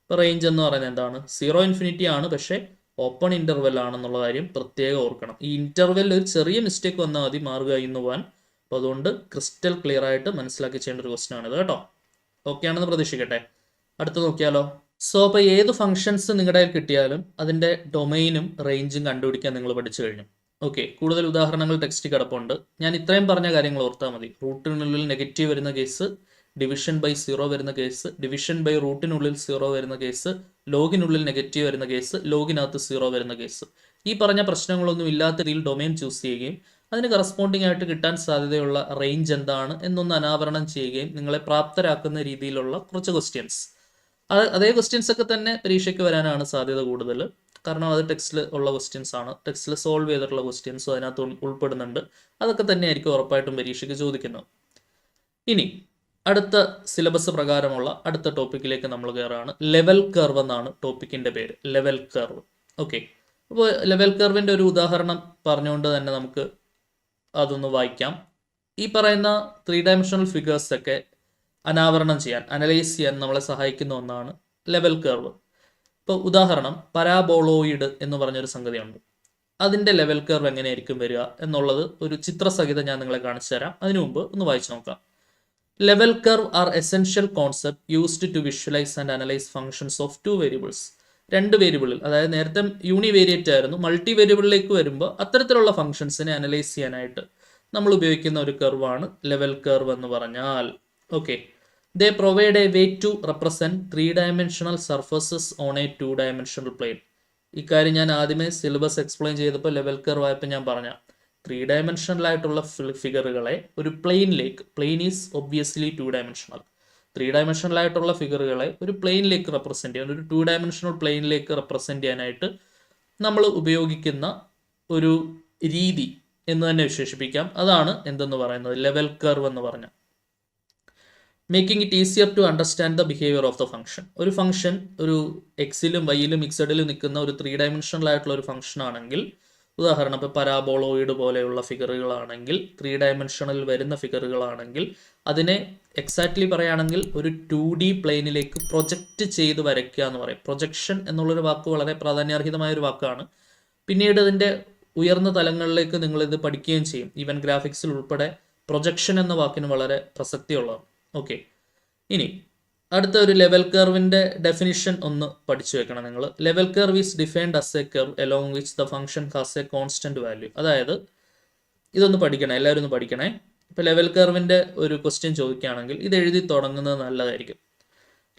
ഇപ്പോൾ റേഞ്ച് എന്ന് പറയുന്നത് എന്താണ്? 0 ഇൻഫിനിറ്റി ആണ്, പക്ഷേ ഓപ്പൺ ഇൻ്റർവെൽ ആണെന്നുള്ള കാര്യം പ്രത്യേകം ഓർക്കണം. ഈ ഇൻ്റർവെൽ ഒരു ചെറിയ മിസ്റ്റേക്ക് വന്നാൽ മതി മാർഗ്ഗം ഇന്ന് പോകാൻ. അപ്പോൾ അതുകൊണ്ട് ക്രിസ്റ്റൽ ക്ലിയർ ആയിട്ട് മനസ്സിലാക്കി ചെയ്യേണ്ട ഒരു ക്വസ്റ്റൻ ആണിത് കേട്ടോ. ഓക്കെ ആണെന്ന് പ്രതീക്ഷിക്കട്ടെ. അടുത്ത് നോക്കിയാലോ? സോ അപ്പോൾ ഏത് ഫംഗ്ഷൻസ് നിങ്ങളുടെ കയ്യിൽ കിട്ടിയാലും അതിൻ്റെ ഡൊമൈനും റേഞ്ചും കണ്ടുപിടിക്കാൻ നിങ്ങൾ പഠിച്ചു കഴിഞ്ഞു. ഓക്കെ, കൂടുതൽ ഉദാഹരണങ്ങൾ ടെക്സ്റ്റ് കിടപ്പുണ്ട്. ഞാൻ ഇത്രയും പറഞ്ഞ കാര്യങ്ങൾ ഓർത്താൽ മതി. റൂട്ടിനുള്ളിൽ നെഗറ്റീവ് വരുന്ന കേസ്, ഡിവിഷൻ ബൈ 0 വരുന്ന കേസ്, ഡിവിഷൻ ബൈ റൂട്ടിനുള്ളിൽ 0 വരുന്ന കേസ്, ലോഗിനുള്ളിൽ നെഗറ്റീവ് വരുന്ന കേസ്, ലോഗിനകത്ത് 0 വരുന്ന കേസ്. ഈ പറഞ്ഞ പ്രശ്നങ്ങളൊന്നും ഇല്ലാത്ത രീതിയിൽ ഡൊമൈൻ ചൂസ് ചെയ്യുകയും അതിന് കറസ്പോണ്ടിങ് ആയിട്ട് കിട്ടാൻ സാധ്യതയുള്ള റേഞ്ച് എന്താണ് എന്നൊന്ന് അനാവരണം ചെയ്യുകയും നിങ്ങളെ പ്രാപ്തരാക്കുന്ന രീതിയിലുള്ള കുറച്ച് ക്വസ്റ്റ്യൻസ്. അതേ ക്വസ്റ്റ്യൻസ് ഒക്കെ തന്നെ പരീക്ഷയ്ക്ക് വരാനാണ് സാധ്യത കൂടുതൽ. കാരണം അത് ടെക്സ്റ്റിൽ ഉള്ള ക്വസ്റ്റ്യൻസ് ആണ്. ടെക്സ്റ്റിൽ സോൾവ് ചെയ്തിട്ടുള്ള ക്വസ്റ്റ്യൻസും അതിനകത്ത് ഉൾപ്പെടുന്നുണ്ട്. അതൊക്കെ തന്നെയായിരിക്കും ഉറപ്പായിട്ടും പരീക്ഷയ്ക്ക് ചോദിക്കുന്നത്. ഇനി അടുത്ത സിലബസ് പ്രകാരമുള്ള അടുത്ത ടോപ്പിക്കിലേക്ക് നമ്മൾ കയറാണ്. ലെവൽ കർവ് എന്നാണ് ടോപ്പിക്കിൻ്റെ പേര്. Level curve. ഓക്കെ, അപ്പോൾ ലെവൽ കർവിൻ്റെ ഒരു ഉദാഹരണം പറഞ്ഞുകൊണ്ട് തന്നെ നമുക്ക് അതൊന്ന് വായിക്കാം. ഈ പറയുന്ന 3 ഡയമെൻഷണൽ ഫിഗേഴ്സ് ഒക്കെ അനാവരണം ചെയ്യാൻ, അനലൈസ് ചെയ്യാൻ നമ്മളെ സഹായിക്കുന്ന ഒന്നാണ് ലെവൽ കർവ്. ഇപ്പോൾ ഉദാഹരണം പരാബോളോയിഡ് എന്ന് പറഞ്ഞൊരു സംഗതിയുണ്ട്. അതിൻ്റെ ലെവൽ കർവ് എങ്ങനെയായിരിക്കും വരിക എന്നുള്ളത് ഒരു ചിത്രസഹിതം ഞാൻ നിങ്ങളെ കാണിച്ചു തരാം. അതിനു മുമ്പ് ഒന്ന് വായിച്ചു നോക്കാം. Level curve are essential concept used to visualise and analyse functions of 2 variables. 2 വേരിയബിളിൽ, അതായത് നേരത്തെ യൂണിവേരിയേറ്റ് ആയിരുന്നു, മൾട്ടി വേരിയബിളിലേക്ക് വരുമ്പോൾ അത്തരത്തിലുള്ള ഫങ്ഷൻസിനെ അനലൈസ് ചെയ്യാനായിട്ട് നമ്മൾ ഉപയോഗിക്കുന്ന ഒരു കർവാണ് ലെവൽ കർവ് എന്ന് പറഞ്ഞാൽ. Okay, they provide a way to represent 3 dimensional surfaces on a 2 dimensional plane. ഇക്കാര്യം ഞാൻ ആദ്യമേ സിലബസ് എക്സ്പ്ലെയിൻ ചെയ്തപ്പോൾ ലെവൽ കർവ് ആയപ്പോൾ ഞാൻ പറഞ്ഞ 3 ഡയമെൻഷണലായിട്ടുള്ള ഫിഗറുകളെ ഒരു പ്ലെയിനിലേക്ക്, പ്ലെയിൻ ഈസ് ഒബ്വിയസ്ലി 2 ഡയമെൻഷണൽ, 3 ഡയമെൻഷണലായിട്ടുള്ള ഫിഗറുകളെ ഒരു പ്ലെയിനിലേക്ക് റെപ്രസെൻറ്റ് ചെയ്യാൻ, ഒരു 2 ഡയമെൻഷണൽ പ്ലെയിനിലേക്ക് റെപ്രസെൻറ്റ് ചെയ്യാനായിട്ട് നമ്മൾ ഉപയോഗിക്കുന്ന ഒരു രീതി എന്ന് തന്നെ വിശേഷിപ്പിക്കാം. അതാണ് എന്തെന്ന് പറയുന്നത്? ലെവൽ കർവ് എന്ന് പറഞ്ഞാൽ. Making it easier to understand the behaviour of the function. ഒരു ഫംഗ്ഷൻ ഒരു എക്സിലും വൈയിലും മിക്സഡിലും നിൽക്കുന്ന ഒരു 3 ഡയമെൻഷണലായിട്ടുള്ള ഒരു ഫംഗ്ഷൻ ആണെങ്കിൽ, ഉദാഹരണം ഇപ്പോൾ പരാബോളോയിഡ് പോലെയുള്ള ഫിഗറുകളാണെങ്കിൽ, 3 ഡയമെൻഷനിൽ വരുന്ന ഫിഗറുകളാണെങ്കിൽ, അതിനെ എക്സാക്ട്ലി പറയുകയാണെങ്കിൽ ഒരു 2D പ്ലെയിനിലേക്ക് പ്രൊജക്റ്റ് ചെയ്ത് വരയ്ക്കുക എന്ന് പറയും. പ്രൊജക്ഷൻ എന്നുള്ളൊരു വാക്ക് വളരെ പ്രാധാന്യാർഹിതമായ ഒരു വാക്കാണ്. പിന്നീട് ഇതിൻ്റെ ഉയർന്ന തലങ്ങളിലേക്ക് നിങ്ങളിത് പഠിക്കുകയും ചെയ്യും. ഈവൻ ഗ്രാഫിക്സിൽ ഉൾപ്പെടെ പ്രൊജക്ഷൻ എന്ന വാക്കിന് വളരെ പ്രസക്തിയുള്ളതാണ്. ഓക്കെ, ഇനി അടുത്ത ഒരു ലെവൽ കർവിൻ്റെ ഡെഫിനിഷൻ ഒന്ന് പഠിച്ചു വെക്കണം നിങ്ങൾ. Level curve is defined as a curve along which the function has A constant value. അതായത് ഇതൊന്ന് പഠിക്കണേ, എല്ലാവരും ഒന്ന് പഠിക്കണേ. ഇപ്പോൾ ലെവൽ കർവിൻ്റെ ഒരു ക്വസ്റ്റ്യൻ ചോദിക്കുകയാണെങ്കിൽ ഇത് എഴുതി തുടങ്ങുന്നത് നല്ലതായിരിക്കും.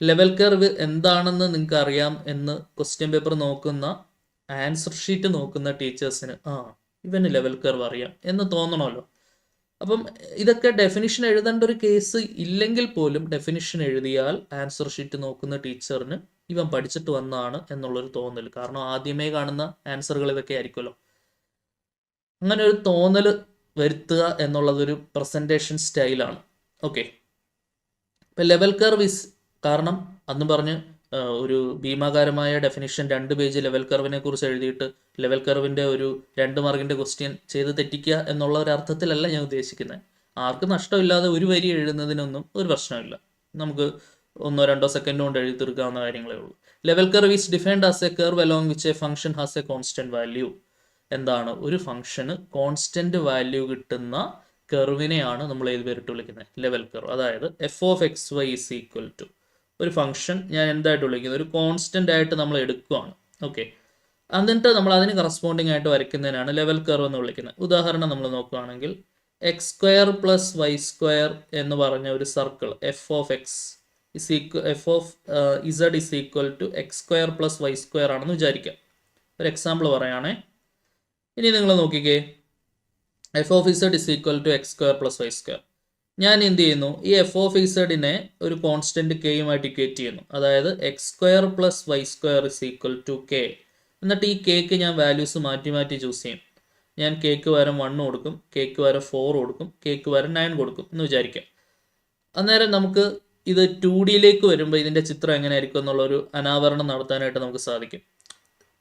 ലെവൽ കർവ് എന്താണെന്ന് നിങ്ങൾക്ക് അറിയാം എന്ന് ക്വസ്റ്റ്യൻ പേപ്പർ നോക്കുന്ന, ആൻസർ ഷീറ്റ് നോക്കുന്ന ടീച്ചേഴ്സിന് ഇവന് ലെവൽ കർവ് അറിയാം എന്ന് തോന്നണമല്ലോ. അപ്പം ഇതൊക്കെ ഡെഫിനിഷൻ എഴുതേണ്ട ഒരു കേസ് ഇല്ലെങ്കിൽ പോലും ഡെഫിനിഷൻ എഴുതിയാൽ ആൻസർ ഷീറ്റ് നോക്കുന്ന ടീച്ചറിന് ഇവൻ പഠിച്ചിട്ട് വന്നതാണ് എന്നുള്ളൊരു തോന്നൽ. കാരണം ആദ്യമേ കാണുന്ന ആൻസറുകൾ ഇതൊക്കെ ആയിരിക്കുമല്ലോ. അങ്ങനെ ഒരു തോന്നൽ വരുത്തുക എന്നുള്ളതൊരു പ്രസൻറ്റേഷൻ സ്റ്റൈലാണ്. ഓക്കെ, ഇപ്പം ലെവൽ കർവ് ഇസ്, കാരണം അന്ന് പറഞ്ഞ് ഒരു ഭീമാകാരമായ ഡെഫിനിഷൻ 2 പേജ് ലെവൽ കർവിനെ കുറിച്ച് എഴുതിയിട്ട് ലെവൽ കർവിൻ്റെ ഒരു 2 മാർക്കിൻ്റെ ക്വസ്റ്റ്യൻ ചെയ്ത് തെറ്റിക്കുക എന്നുള്ള ഒരു അർത്ഥത്തിലല്ല ഞാൻ ഉദ്ദേശിക്കുന്നത്. ആർക്കും നഷ്ടമില്ലാതെ ഒരു വരി എഴുതുന്നതിനൊന്നും ഒരു പ്രശ്നമില്ല, നമുക്ക് 1-2 സെക്കൻഡ് കൊണ്ട് എഴുതി തീർക്കാവുന്ന കാര്യങ്ങളേ ഉള്ളൂ. Level curve is defined as a curve along which A function has A constant value. എന്താണ്? ഒരു ഫംഗ്ഷന് കോൺസ്റ്റന്റ് വാല്യൂ കിട്ടുന്ന കർവിനെയാണ് നമ്മൾ ഏത് പേരിട്ട് വിളിക്കുന്നത്? Level curve. അതായത് f of x y is equal to ഒരു ഫംഗ്ഷൻ ഞാൻ എന്തായിട്ട് വിളിക്കുന്നത്? ഒരു കോൺസ്റ്റന്റ് ആയിട്ട് നമ്മൾ എടുക്കുകയാണ്. ഓക്കെ, എന്നിട്ട് നമ്മൾ അതിന് കറസ്പോണ്ടിങ് ആയിട്ട് വരയ്ക്കുന്നതിനാണ് ലെവൽ കർവ് എന്ന് വിളിക്കുന്നത്. ഉദാഹരണം നമ്മൾ നോക്കുകയാണെങ്കിൽ x square plus y square എന്ന് പറഞ്ഞ ഒരു circle f of x is equal f of z is equal to x square plus y square ആണെന്ന് വിചാരിക്കാം. ഒരു എക്സാമ്പിൾ പറയുകയാണേ. ഇനി നിങ്ങൾ നോക്കിക്കേ, f of z is equal to x square plus y square. ഞാൻ എന്ത് ചെയ്യുന്നു? ഈ എഫ് ഓഫ് ഇസഡിനെ ഒരു കോൺസ്റ്റന്റ് കെയുമായിട്ട് ഇക്വേറ്റ് ചെയ്യുന്നു. അതായത് x square plus y square is equal to k. എന്നിട്ട് ഈ കേക്ക് ഞാൻ വാല്യൂസ് മാറ്റി മാറ്റി ചൂസ് ചെയ്യും. ഞാൻ കേക്ക് വരം 1 കൊടുക്കും, കേക്ക് വരം 4 കൊടുക്കും, കേക്ക് വരം 9 കൊടുക്കും എന്ന് വിചാരിക്കാം. അന്നേരം നമുക്ക് ഇത് 2Dയിലേക്ക് വരുമ്പോൾ ഇതിൻ്റെ ചിത്രം എങ്ങനെയായിരിക്കും എന്നുള്ളൊരു അനാവരണം നടത്താനായിട്ട് നമുക്ക് സാധിക്കും.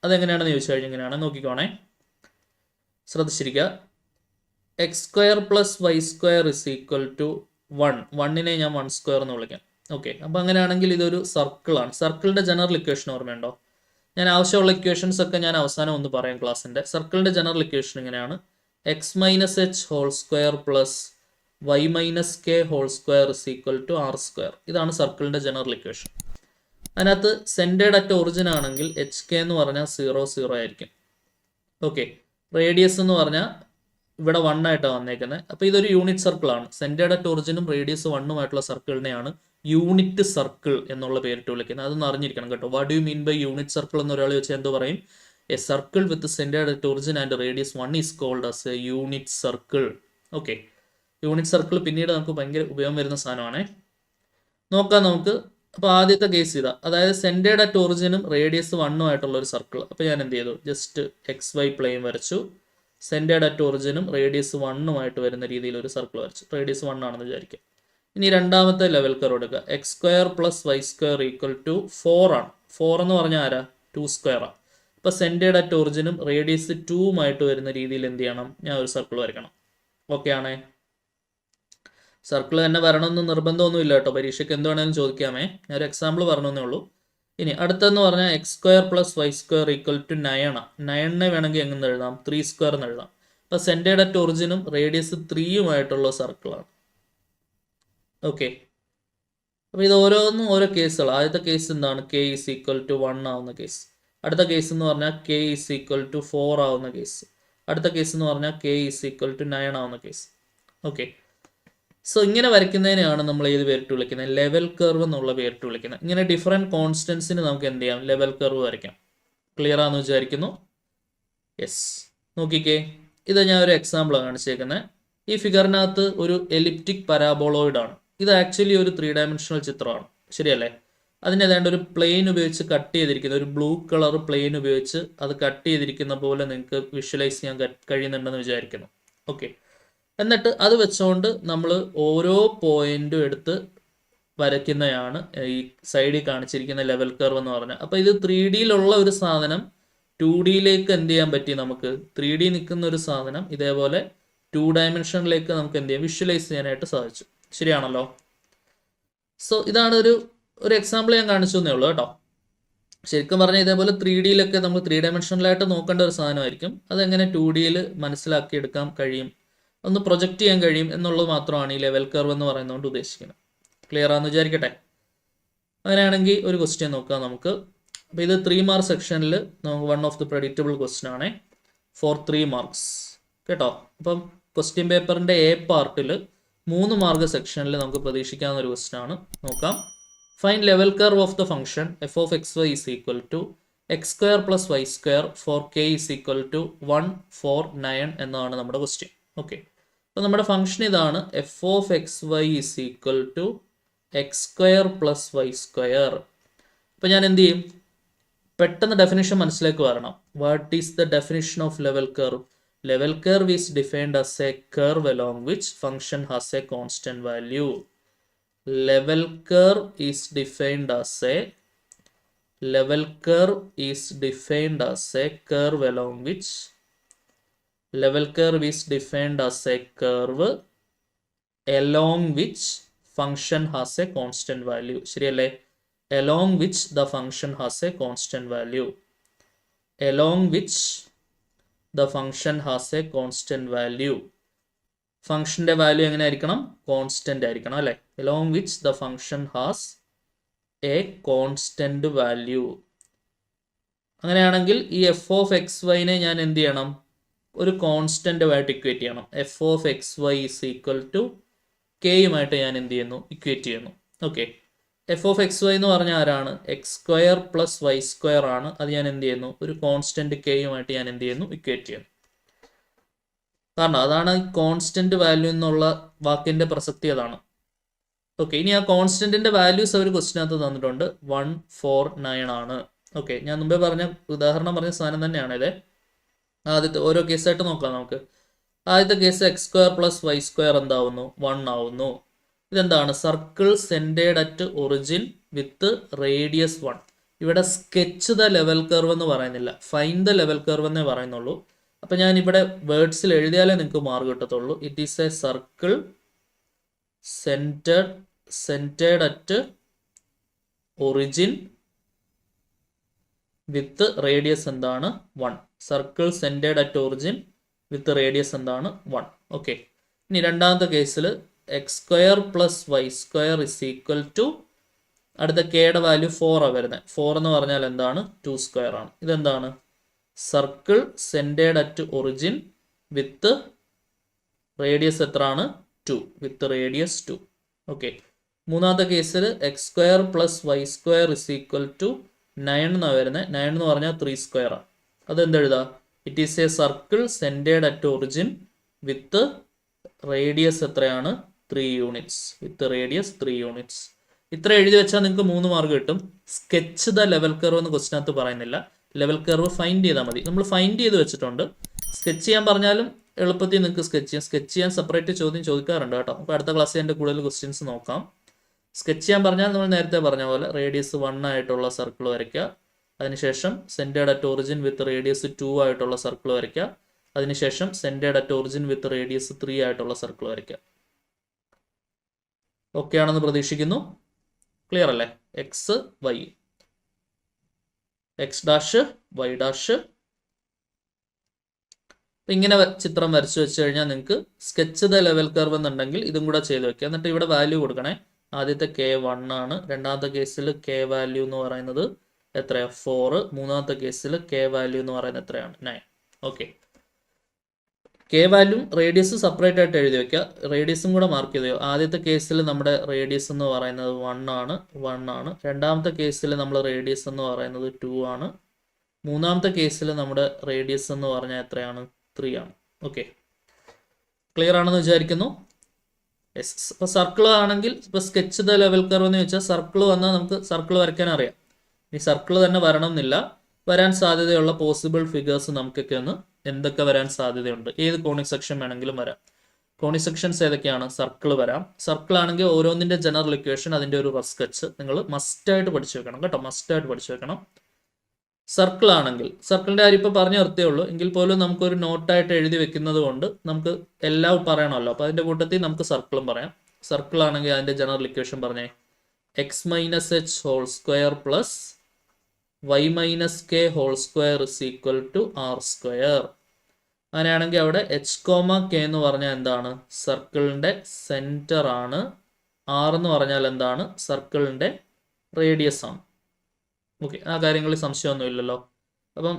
അതെങ്ങനെയാണെന്ന് ചോദിച്ചു കഴിഞ്ഞാൽ ഇങ്ങനെയാണ്, നോക്കിക്കോണേ, ശ്രദ്ധിച്ചിരിക്കുക. X square plus y square is equal to 1. 1നെ ഞാൻ 1 സ്ക്വയർ എന്ന് വിളിക്കാം. ഓക്കെ, അപ്പോൾ അങ്ങനെയാണെങ്കിൽ ഇതൊരു സർക്കിളാണ്. സർക്കിളിൻ്റെ ജനറൽ ഇക്വേഷൻ ഓർമ്മയുണ്ടോ? ഞാൻ ആവശ്യമുള്ള ഇക്വേഷൻസ് ഒക്കെ ഞാൻ അവസാനം ഒന്ന് പറയാം ക്ലാസ്സിൻ്റെ. സർക്കിളിൻ്റെ ജനറൽ ഇക്വേഷൻ ഇങ്ങനെയാണ്: x minus h whole square plus y minus k whole square is equal to R square. ഇതാണ് സർക്കിളിൻ്റെ ജനറൽ ഇക്വേഷൻ. അതിനകത്ത് സെൻറ്റേഡ് അറ്റ് ഒറിജിൻ ആണെങ്കിൽ എച്ച് കെ എന്ന് പറഞ്ഞാൽ 0 0 ആയിരിക്കും. ഓക്കെ, റേഡിയസ് എന്ന് പറഞ്ഞാൽ ഇവിടെ 1 ആയിട്ടാണ് വന്നേക്കുന്നത്. അപ്പോൾ ഇതൊരു യൂണിറ്റ് സർക്കിളാണ്. സെൻറ്റേഡ് അറ്റ് ഒറിജിനും റേഡിയസ് 1 സർക്കിളിനെയാണ് യൂണിറ്റ് സർക്കിൾ എന്നുള്ള പേരിട്ട് വിളിക്കുന്നത്. അതൊന്ന് അറിഞ്ഞിരിക്കണം കേട്ടോ. What do you mean by unit circle എന്ന് ഒരാൾ ചോദിച്ചാൽ എന്തോ പറയും? A circle with centred at origin and radius 1 is called as a unit circle. Okay, unit circle പിന്നീട് നമുക്ക് ഭയങ്കര ഉപയോഗം വരുന്ന സാധനമാണ്. നോക്കാം നമുക്ക്. അപ്പോൾ ആദ്യത്തെ കേസ് ഇതാ, അതായത് സെൻറ്റേഡ് അറ്റ് ഒറിജിനും റേഡിയസ് 1 ആയിട്ടുള്ള ഒരു സർക്കിൾ. അപ്പോൾ ഞാൻ എന്ത് ചെയ്തു? ജസ്റ്റ് എക്സ് വൈ പ്ലെയിൻ വരച്ചു. സെൻറ്റേഡ് അറ്റ് ഒറിജിനും റേഡിയസ് 1 വരുന്ന രീതിയിൽ ഒരു സർക്കിൾ വരച്ചു. റേഡിയസ് 1 ആണെന്ന് വിചാരിക്കാം. ഇനി രണ്ടാമത്തെ ലെവൽ കർവ് എടുക്കുക. X square plus y square equal to 4 ആണ്. 4 എന്ന് പറഞ്ഞാൽ ആരാ? 2 സ്ക്വയറാണ്. അപ്പോൾ സെൻറ്റേഡ് അറ്റ് ഒറിജിനും റേഡിയസ് 2 വരുന്ന രീതിയിൽ എന്ത് ചെയ്യണം? ഞാൻ ഒരു സർക്കിൾ വരയ്ക്കണം. ഓക്കെ ആണേ? സർക്കിൾ തന്നെ വരണമെന്ന് നിർബന്ധമൊന്നുമില്ല കേട്ടോ. പരീക്ഷയ്ക്ക് എന്ത് വേണമെങ്കിലും ചോദിക്കാമേ. ഞാൻ ഒരു എക്സാമ്പിൾ പറഞ്ഞേ ഉള്ളൂ. ഇനി അടുത്തെന്ന് പറഞ്ഞാൽ x square plus y square equal to 9 ആണ്. 9നെ വേണമെങ്കിൽ എങ്ങനെ എഴുതാം? 3 സ്ക്വയർ എന്ന് എഴുതാം. അപ്പോൾ സെൻറ്റേഡ് അറ്റ് ഒറിജിനും റേഡിയസ് 3 സർക്കിളാണ്. ഓക്കെ, അപ്പോൾ ഇത് ഓരോന്നും ഓരോ കേസുകൾ. ആദ്യത്തെ കേസ് എന്താണ്? കെ ഈസ് ഈക്വൽ ടു 1 ആവുന്ന കേസ്. അടുത്ത കേസ് എന്ന് പറഞ്ഞാൽ കെ ഈസ് ഈക്വൽ ടു 4 ആവുന്ന കേസ്. അടുത്ത കേസ് എന്ന് പറഞ്ഞാൽ കെ ഈസ് ഈക്വൽ ടു 9 ആവുന്ന കേസ്. ഓക്കെ, സോ ഇങ്ങനെ വരയ്ക്കുന്നതിനെയാണ് നമ്മൾ ഏത് പേരിട്ട് വിളിക്കുന്നത്? ലെവൽ കർവ് എന്നുള്ള പേരിട്ട് വിളിക്കുന്നത്. ഇങ്ങനെ ഡിഫറെൻറ്റ് കോൺസ്റ്റൻസിന് നമുക്ക് എന്ത് ചെയ്യാം? ലെവൽ കർവ് വരയ്ക്കാം. ക്ലിയർ ആണെന്ന് വിചാരിക്കുന്നു. യെസ്, നോക്കിക്കേ, ഇത് ഞാൻ ഒരു എക്സാമ്പിളാണ് കാണിച്ചേക്കുന്നത്. ഈ ഫിഗറിനകത്ത് ഒരു എലിപ്റ്റിക് പരാബോളോയിഡ് ആണ്. ഇത് ആക്ച്വലി ഒരു 3 ഡയമെൻഷണൽ ചിത്രമാണ്, ശരിയല്ലേ? അതിന് ഏതാണ്ട് ഒരു പ്ലെയിൻ ഉപയോഗിച്ച് കട്ട് ചെയ്തിരിക്കുന്ന ഒരു ബ്ലൂ കളർ പ്ലെയിൻ ഉപയോഗിച്ച് അത് കട്ട് ചെയ്തിരിക്കുന്ന പോലെ നിങ്ങൾക്ക് വിഷ്വലൈസ് ചെയ്യാൻ കഴിയുന്നുണ്ടെന്ന് വിചാരിക്കുന്നു. ഓക്കെ, എന്നിട്ട് അത് വെച്ചുകൊണ്ട് നമ്മൾ ഓരോ പോയിന്റും എടുത്ത് വരയ്ക്കുന്നതാണ് ഈ സൈഡിൽ കാണിച്ചിരിക്കുന്ന ലെവൽ കർവ് എന്ന് പറഞ്ഞാൽ. അപ്പോൾ ഇത് 3Dയിലുള്ള ഒരു സാധനം 2Dയിലേക്ക് എന്ത് ചെയ്യാൻ പറ്റി? നമുക്ക് 3D നിൽക്കുന്ന ഒരു സാധനം ഇതേപോലെ 2 ഡയമെൻഷനിലേക്ക് നമുക്ക് എന്ത് ചെയ്യാം? വിഷ്വലൈസ് ചെയ്യാനായിട്ട് സാധിച്ചു. ശരിയാണല്ലോ? സോ ഇതാണ് ഒരു എക്സാമ്പിൾ ഞാൻ കാണിച്ചു എന്നേ ഉള്ളൂ കേട്ടോ. ശരിക്കും പറഞ്ഞാൽ ഇതേപോലെ 3Dയിലൊക്കെ നമ്മൾ 3 ഡയമെൻഷനിലായിട്ട് നോക്കേണ്ട ഒരു സാധനമായിരിക്കും. അതെങ്ങനെ 2Dയിൽ മനസ്സിലാക്കിയെടുക്കാൻ കഴിയും, ഒന്ന് പ്രൊജക്റ്റ് ചെയ്യാൻ കഴിയും എന്നുള്ളത് മാത്രമാണ് ഈ ലെവൽ കർവ് എന്ന് പറയുന്നതുകൊണ്ട് ഉദ്ദേശിക്കുന്നത്. ക്ലിയർ ആണെന്ന് വിചാരിക്കട്ടെ. അങ്ങനെയാണെങ്കിൽ ഒരു ക്വസ്റ്റ്യൻ നോക്കാം നമുക്ക്. അപ്പോൾ ഇത് 3 മാർക്ക് സെക്ഷനിൽ നമുക്ക് 1 ഓഫ് ദി പ്രെഡിക്റ്റബിൾ ക്വസ്റ്റ്യൻ ആണ് ഫോർ 3 മാർക്സ് കേട്ടോ. അപ്പം ക്വസ്റ്റ്യൻ പേപ്പറിൻ്റെ എ പാർട്ടിൽ 3 മാർക്ക് സെക്ഷനിൽ നമുക്ക് പ്രതീക്ഷിക്കാവുന്ന ഒരു ക്വസ്റ്റ്യൻ ആണ്. നോക്കാം. Find level curve of the function f of x y is equal to x square plus y square for k is equal to 1 4 9 എന്നതാണ് നമ്മുടെ ക്വസ്റ്റ്യൻ. ഓക്കെ, അപ്പോൾ നമ്മുടെ ഫംഗ്ഷൻ ഇതാണ്. F of x y is equal to x square plus y square. അപ്പോൾ ഞാൻ എന്ത് ചെയ്യും? പെട്ടെന്ന് ഡെഫിനിഷൻ മനസ്സിലേക്ക് വരണം. What is the definition of level curve? Level curve is defined as a curve along which function has a constant value. Level curve is defined as a level curve is defined as a curve along which level curve is defined as a curve along which function has a constant value. ശരിയല്ലേ? along which the function has a constant value. along which the function has a constant value. ഫംഗ്ഷൻ്റെ value എങ്ങനെ ആയിരിക്കണം? Constant ആയിരിക്കണം അല്ലേ? along which the function has a constant value. അങ്ങനെയാണെങ്കിൽ ഈ F of X വൈനെ ഞാൻ എന്ത് ചെയ്യണം? ഒരു കോൺസ്റ്റൻ്റുമായിട്ട് ഇക്വേറ്റ് ചെയ്യണം. F of x y is equal to കെയുമായിട്ട് ഞാൻ എന്ത് ചെയ്യുന്നു? ഇക്വേറ്റ് ചെയ്യുന്നു. Okay, f of x y എന്ന് പറഞ്ഞാൽ ആരാണ്? X square plus y square ആണ്. അത് ഞാൻ എന്ത് ചെയ്യുന്നു? ഒരു കോൺസ്റ്റന്റ് കെയുമായിട്ട് ഞാൻ എന്ത് ചെയ്യുന്നു? ഇക്വേറ്റ് ചെയ്യുന്നു. കാരണം അതാണ് കോൺസ്റ്റന്റ് വാല്യൂ എന്നുള്ള വാക്കിന്റെ പ്രസക്തി, അതാണ്. ഓക്കെ, ഇനി ആ കോൺസ്റ്റന്റിന്റെ വാല്യൂസ് അവർ ക്വസ്റ്റിനകത്ത് തന്നിട്ടുണ്ട്. 149 ആണ്. ഓക്കെ, ഞാൻ മുമ്പേ പറഞ്ഞ ഉദാഹരണം പറഞ്ഞ സാധനം തന്നെയാണ് ഇത്. ആദ്യത്തെ ഓരോ കേസായിട്ട് നോക്കാം നമുക്ക്. ആദ്യത്തെ case x square plus y square എന്താവുന്നു? 1 ആവുന്നു. ഇതെന്താണ്? Circle centred at origin with radius 1. ഇവിടെ സ്കെച്ച് ദ ലെവൽ കർവ് എന്ന് പറയുന്നില്ല, ഫൈൻ ദ ലെവൽ കർവ് എന്നേ പറയുന്നുള്ളൂ. അപ്പം ഞാൻ ഇവിടെ വേർഡ്സിൽ എഴുതിയാലേ നിങ്ങൾക്ക് മാർക്ക് കിട്ടത്തുള്ളൂ. It is a circle centred at origin with radius എന്താണ്? 1. Circle centred at origin with radius എന്താണ്? 1. ഓക്കെ, ഇനി രണ്ടാമത്തെ കേസിൽ x square plus y square is equal to, അടുത്ത കെയുടെ വാല്യൂ 4 ആണ് വരുന്നത്. 4 എന്ന് പറഞ്ഞാൽ എന്താണ്? 2 സ്ക്വയർ ആണ്. ഇതെന്താണ്? Circle centred at origin with radius എത്രയാണ്? 2, വിത്ത് റേഡിയസ് 2. ഓക്കെ, മൂന്നാമത്തെ കേസിൽ x square plus y square is equal to 9 എന്നാണ് വരുന്നത്. 9 എന്ന് പറഞ്ഞാൽ 3 സ്ക്വയർ ആണ്. അതെന്തെഴുതാ? It is a circle centred at origin with radius എത്രയാണ്? 3 യൂണിറ്റ്സ്, വിത്ത് റേഡിയസ് 3 യൂണിറ്റ്സ്. ഇത്ര എഴുതി വെച്ചാൽ നിങ്ങൾക്ക് 3 മാർക്ക് കിട്ടും. സ്കെച്ച് ദ ലെവൽ കർവ് എന്ന് ക്വസ്റ്റിനകത്ത് പറയുന്നില്ല. ലെവൽ കർവ് ഫൈൻഡ് ചെയ്താൽ മതി. നമ്മൾ ഫൈൻഡ് ചെയ്ത് വെച്ചിട്ടുണ്ട്. സ്കെച്ച് ചെയ്യാൻ പറഞ്ഞാലും എളുപ്പത്തിൽ നിങ്ങൾക്ക് സ്കെച്ച് ചെയ്യാം. സ്കെച്ച് ചെയ്യാൻ സെപ്പറേറ്റ് ചോദ്യം ചോദിക്കാറുണ്ട് കേട്ടോ. അപ്പോൾ അടുത്ത ക്ലാസ്സിൽ എൻ്റെ കൂടുതൽ ക്വസ്റ്റ്യൻസ് നോക്കാം. സ്കെച്ച് ചെയ്യാൻ പറഞ്ഞാൽ നമ്മൾ നേരത്തെ പറഞ്ഞ പോലെ റേഡിയസ് 1 ആയിട്ടുള്ള സർക്കിൾ വരയ്ക്കുക. അതിനുശേഷം centred at origin with radius 2 ആയിട്ടുള്ള സർക്കിൾ വരയ്ക്കുക. അതിനുശേഷം centred at origin with radius 3 ആയിട്ടുള്ള സർക്കിൾ വരയ്ക്കുക. ഓക്കെ ആണെന്ന് പ്രതീക്ഷിക്കുന്നു. ക്ലിയർ അല്ലേ? X y, x dash y dash. ഇങ്ങനെ ചിത്രം വരച്ചു വെച്ച് കഴിഞ്ഞാൽ നിങ്ങൾക്ക് സ്കെച്ച് ദ ലെവൽ കർവ് എന്നുണ്ടെങ്കിൽ ഇതും കൂടെ ചെയ്ത് വെക്കുക. എന്നിട്ട് ഇവിടെ വാല്യൂ കൊടുക്കണേ. ആദ്യത്തെ K1 ആണ്. രണ്ടാമത്തെ കേസിൽ K വാല്യൂ എന്ന് പറയുന്നത് എത്രയാണ്? 4. മൂന്നാമത്തെ കേസിൽ K വാല്യൂ എന്ന് പറയുന്നത് എത്രയാണ്? 9. Okay, K value radius separate ആയിട്ട് എഴുതി വെക്കുക. റേഡിയസും കൂടെ മാർക്ക് ചെയ്തു. ആദ്യത്തെ കേസിൽ നമ്മുടെ റേഡിയസ് എന്ന് പറയുന്നത് 1 ആണ്. രണ്ടാമത്തെ കേസിൽ നമ്മൾ റേഡിയസ് എന്ന് പറയുന്നത് 2 ആണ്. മൂന്നാമത്തെ കേസിൽ നമ്മുടെ റേഡിയസ് എന്ന് പറഞ്ഞാൽ എത്രയാണ്? 3 ആണ്. ഓക്കെ, ക്ലിയർ ആണെന്ന് വിചാരിക്കുന്നു. യെസ്. ഇപ്പോൾ സർക്കിൾ ആണെങ്കിൽ ഇപ്പോൾ സ്കെച്ച് ദ ലെവൽ കർവ് എന്ന് വെച്ചാൽ സർക്കിൾ വന്നാൽ നമുക്ക് സർക്കിൾ വരയ്ക്കാൻ അറിയാം. ഈ സർക്കിൾ തന്നെ വരണം എന്നില്ല. വരാൻ സാധ്യതയുള്ള പോസിബിൾ ഫിഗേഴ്സ് നമുക്കൊക്കെ ഒന്ന് എന്തൊക്കെ വരാൻ സാധ്യതയുണ്ട്. ഏത് കോണിക് സെക്ഷൻ വേണമെങ്കിലും വരാം. കോണിക് സെക്ഷൻസ് ഏതൊക്കെയാണ്? സർക്കിൾ വരാം. സർക്കിൾ ആണെങ്കിൽ ഓരോന്നിൻ്റെ ജനറൽ ഇക്വേഷൻ, അതിൻ്റെ ഒരു റഫ് സ്കെച്ച് നിങ്ങൾ മസ്റ്റായിട്ട് പഠിച്ചു വെക്കണം കേട്ടോ. മസ്റ്റായിട്ട് പഠിച്ചു വെക്കണം. സർക്കിൾ ആണെങ്കിൽ സർക്കിളിൻ്റെ കാര്യം ഇപ്പോൾ പറഞ്ഞു നിർത്തിയേ ഉള്ളൂ. എങ്കിൽ പോലും നമുക്കൊരു നോട്ടായിട്ട് എഴുതി വെക്കുന്നത് കൊണ്ട് നമുക്ക് എല്ലാം പറയണമല്ലോ. അപ്പോൾ അതിൻ്റെ കൂട്ടത്തിൽ നമുക്ക് സർക്കിളും പറയാം. സർക്കിൾ ആണെങ്കിൽ അതിൻ്റെ ജനറൽ ഇക്വേഷൻ പറഞ്ഞേ. X minus h whole square plus y minus k whole square is equal to R square. അങ്ങനെയാണെങ്കിൽ അവിടെ എച്ച് കോമ കെ എന്ന് പറഞ്ഞാൽ എന്താണ്? സർക്കിളിൻ്റെ സെൻറ്റർ ആണ്. ആർ എന്ന് പറഞ്ഞാൽ എന്താണ്? സർക്കിളിൻ്റെ റേഡിയസ് ആണ്. ഓക്കെ, ആ കാര്യങ്ങളിൽ സംശയമൊന്നുമില്ലല്ലോ. അപ്പം